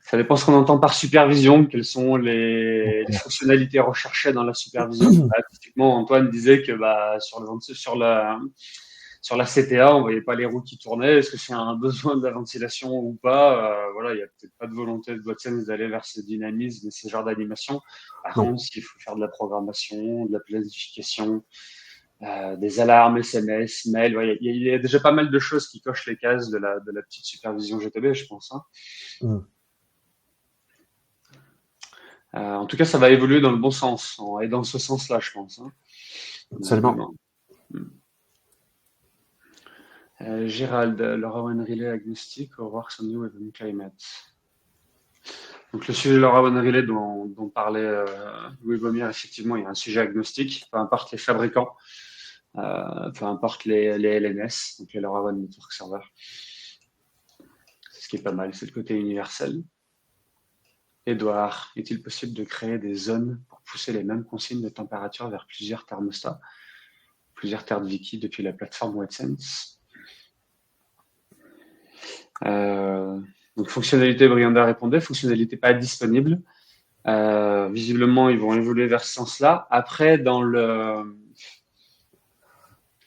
Ça dépend ce qu'on entend par supervision, quelles sont les fonctionnalités recherchées dans la supervision. Typiquement, Antoine disait que sur la CTA, on voyait pas les roues qui tournaient. Est-ce que c'est un besoin de la ventilation ou pas? Voilà, il y a peut-être pas de volonté de WattSense d'aller vers ce dynamisme et ce genre d'animation. Par contre, s'il faut faire de la programmation, de la planification, des alarmes, SMS, mails, ouais, il y a déjà pas mal de choses qui cochent les cases de la petite supervision GTB, je pense. En tout cas, ça va évoluer dans le bon sens et dans ce sens-là, je pense. Absolument. Gérald, LoRaWAN Relay agnostic or works only with Climate. Donc le sujet LoRaWAN Relay dont parlait Louis Baumière, effectivement, il y a un sujet agnostique, peu importe les fabricants, peu importe les LNS, donc les LoRaWAN Network Server. C'est ce qui est pas mal, c'est le côté universel. Edouard, est-il possible de créer des zones pour pousser les mêmes consignes de température vers plusieurs thermostats, plusieurs terres de Wiki depuis la plateforme WattSense? Donc fonctionnalité, Brianda répondait, fonctionnalité pas disponible. Visiblement, ils vont évoluer vers ce sens-là. Après, je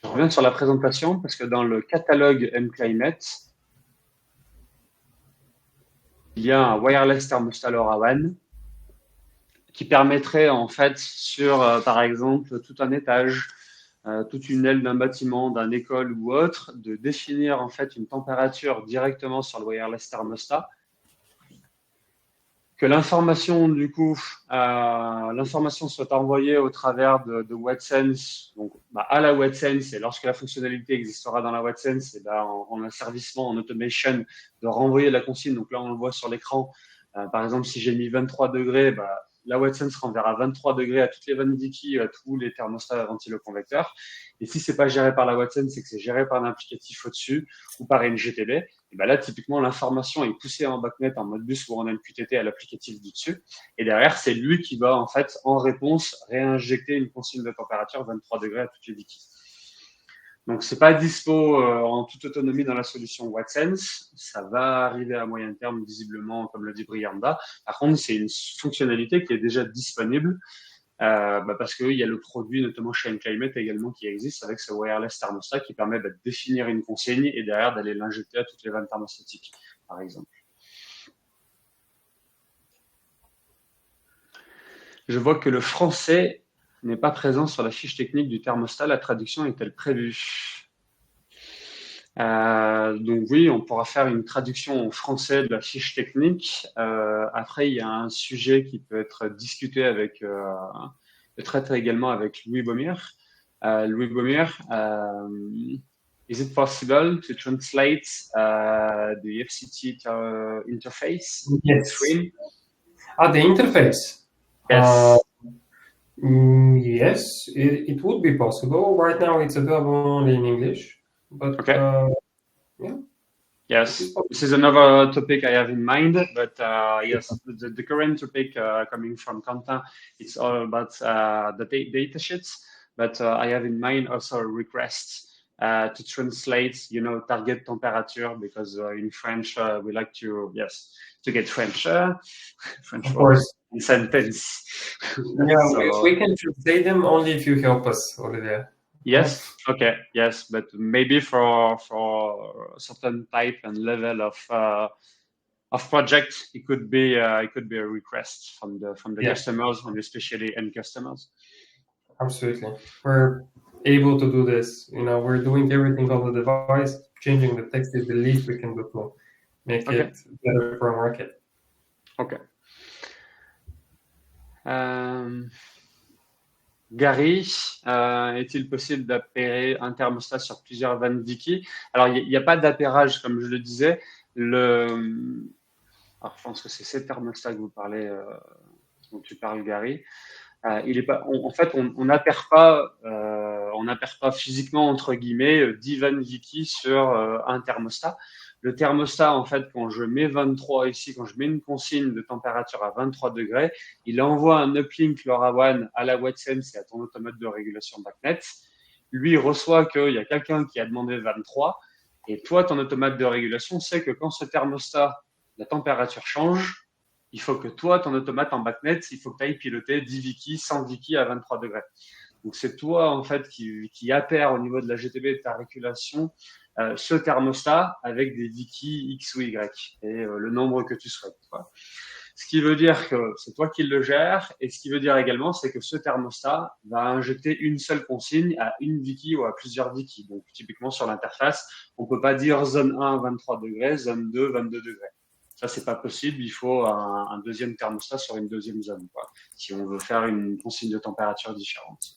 reviens sur la présentation parce que dans le catalogue mClimate, il y a un wireless thermostat LoRaWAN qui permettrait en fait sur, par exemple, tout un étage, toute une aile d'un bâtiment, d'un école ou autre, de définir en fait une température directement sur le wireless thermostat, que l'information du coup, l'information soit envoyée au travers de WattSense, donc à la WattSense, et lorsque la fonctionnalité existera dans la WattSense, et en asservissement, en automation, de renvoyer la consigne. Donc là, on le voit sur l'écran. Par exemple, si j'ai mis 23 degrés, la WattSense renverra 23 degrés à toutes les vannes Wiki, à tous les thermostats ventiloconvecteurs. Et si c'est pas géré par la WattSense, c'est que c'est géré par un applicatif au-dessus ou par une GTB. Et là, typiquement, l'information est poussée en BACnet, en Modbus ou en MQTT à l'applicatif du dessus. Et derrière, c'est lui qui va, en fait, en réponse, réinjecter une consigne de température 23 degrés à toutes les Wiki. Donc, c'est pas dispo en toute autonomie dans la solution WattSense. Ça va arriver à moyen terme, visiblement, comme le dit Brianda. Par contre, c'est une fonctionnalité qui est déjà disponible parce qu'il y a le produit, notamment chez mClimate également, qui existe avec ce wireless thermostat qui permet de définir une consigne et derrière d'aller l'injecter à toutes les vannes thermostatiques, par exemple. Je vois que le français n'est pas présent sur la fiche technique du thermostat. La traduction est-elle prévue? Donc oui, on pourra faire une traduction en français de la fiche technique. Après, il y a un sujet qui peut être discuté avec, peut-être également avec Louis Baumière. Louis Baumière, is it possible to translate the FCT interface? Yes. Screen? The interface. Yes. Yes, it would be possible. Right now, it's available only in English, but okay. Yeah. Yes, this is another topic I have in mind, but yes, the current topic coming from Quentin, it's all about the data sheets, but I have in mind also a request to translate, target temperature, because in French we like to get French of course. In sentence. Yeah, so, we can translate them only if you help us, Olivier. Yes. Okay. Yes, but maybe for a certain type and level of project, it could be a request from the Yeah, customers, and especially end customers. absolutely. We're able to do this. We're doing everything on the device. Changing the text is the least we can do to make Okay. it better for our market. Ok. Gary, est-il possible d'appairer un thermostat sur plusieurs vannes Vicky? Alors, il n'y a pas d'appairage, comme je le disais. Alors, je pense que c'est ces thermostats que vous parlez, dont tu parles, Gary. Il est pas, en fait, on n'appaire pas physiquement, entre guillemets, 10 vannes Vicky sur un thermostat. Le thermostat, en fait, quand je mets 23 ici, quand je mets une consigne de température à 23 degrés, il envoie un uplink LoRaWAN à la WatchSense et à ton automate de régulation BACnet. Lui, il reçoit qu'il y a quelqu'un qui a demandé 23. Et toi, ton automate de régulation sait que quand ce thermostat, la température change, il faut que toi, ton automate en BACnet, il faut que tu ailles piloter 10 Viki, 100 Viki à 23 degrés. Donc, c'est toi, en fait, qui appaire au niveau de la GTB de ta régulation ce thermostat avec des Viki X ou Y et le nombre que tu souhaites. Quoi. Ce qui veut dire que c'est toi qui le gères, et ce qui veut dire également, c'est que ce thermostat va injecter une seule consigne à une Viki ou à plusieurs Viki. Donc, typiquement, sur l'interface, on ne peut pas dire zone 1, 23 degrés, zone 2, 22 degrés. Ça, c'est pas possible. Il faut un deuxième thermostat sur une deuxième zone, quoi, si on veut faire une consigne de température différente.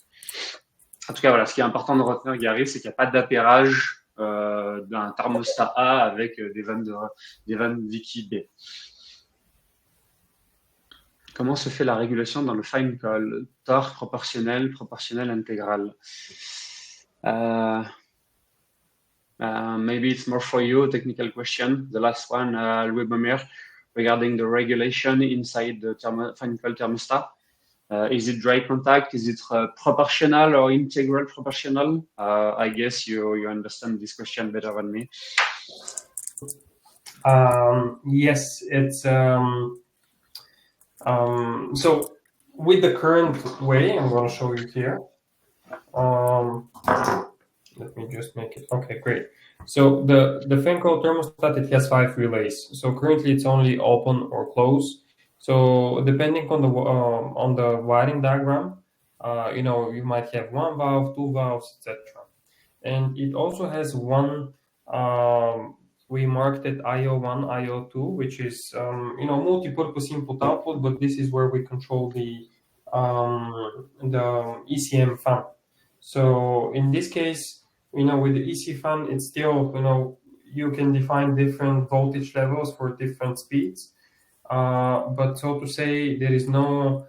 En tout cas, voilà, ce qui est important de retenir, Gary, c'est qu'il n'y a pas d'appairage d'un thermostat A avec des vannes Viki B. Comment se fait la régulation dans le fine call? Torque, proportionnel intégral. Maybe it's more for you, a technical question. The last one, Louis-Bomir, regarding the regulation inside the fine call thermostat. Is it dry contact? Is it proportional or integral proportional? I guess you understand this question better than me. Yes, it's so with the current way, I'm going to show you here. Let me just make it. Okay, great. So the fine call thermostat, it has 5 relays. So currently it's only open or close. So depending on the wiring diagram, you might have 1 valve, 2 valves, etc. And it also has one. We marked it IO1, IO2, which is multi-purpose input/output, but this is where we control the ECM fan. So in this case, with the EC fan, it's still, you can define different voltage levels for different speeds. But so to say, there is no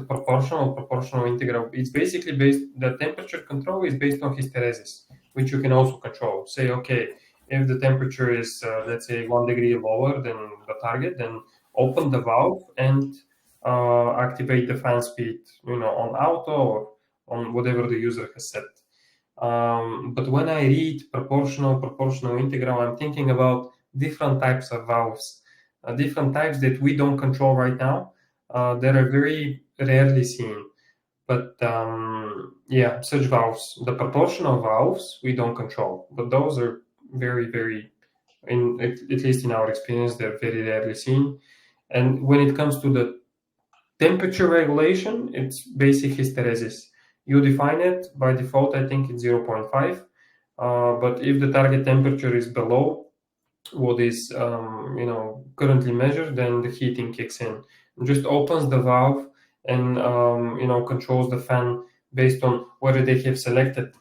proportional integral. It's basically the temperature control is based on hysteresis, which you can also control. Say, okay, if the temperature is, let's say, 1 degree lower than the target, then open the valve and activate the fan speed, on auto or on whatever the user has set. But when I read proportional integral, I'm thinking about different types of valves, different types that we don't control right now, that are very rarely seen. But such valves, the proportional valves, we don't control. But those are very, very, at least in our experience, they're very rarely seen. And when it comes to the temperature regulation, it's basic hysteresis. You define it by default, I think it's 0.5. But if the target temperature is below what is currently measured, then the heating kicks in. It just opens the valve and controls the fan based on whether they have selected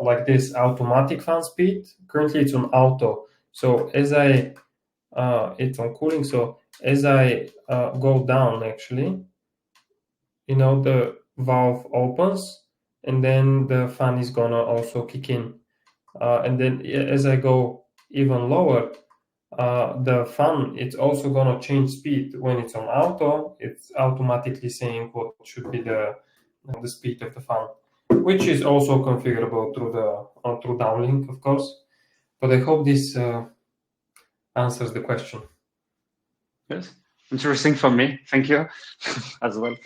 like this automatic fan speed. Currently it's on auto. So as it's on cooling. So as I go down, actually, the valve opens and then the fan is gonna also kick in. And then as I go even lower, the fan, it's also gonna change speed. When it's on auto, it's automatically saying what should be the speed of the fan, which is also configurable through downlink, of course. But I hope this answers the question. Yes, interesting for me. Thank you as well.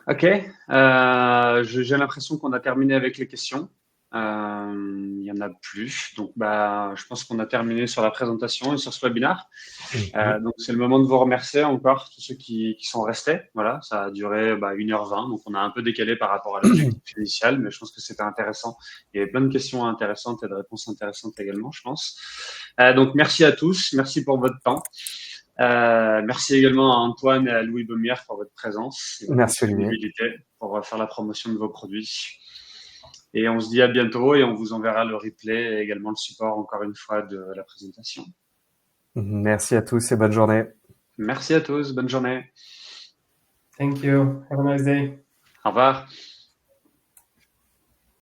Ok, j'ai l'impression qu'on a terminé avec les questions. Il y en a plus, donc je pense qu'on a terminé sur la présentation et sur ce webinaire. Mhm. Donc c'est le moment de vous remercier encore tous ceux qui sont restés. Voilà, ça a duré 1h20, donc on a un peu décalé par rapport à l'objectif initial, mais je pense que c'était intéressant. Il y avait plein de questions intéressantes et de réponses intéressantes également, je pense. Donc merci à tous, merci pour votre temps. Merci également à Antoine et à Louis Baumière pour votre présence et votre Merci Olivier. disponibilité pour faire la promotion de vos produits. Et on se dit à bientôt et on vous enverra le replay et également le support encore une fois de la présentation. Merci à tous et bonne journée. Merci à tous, bonne journée. Thank you. Have a nice day. Au revoir.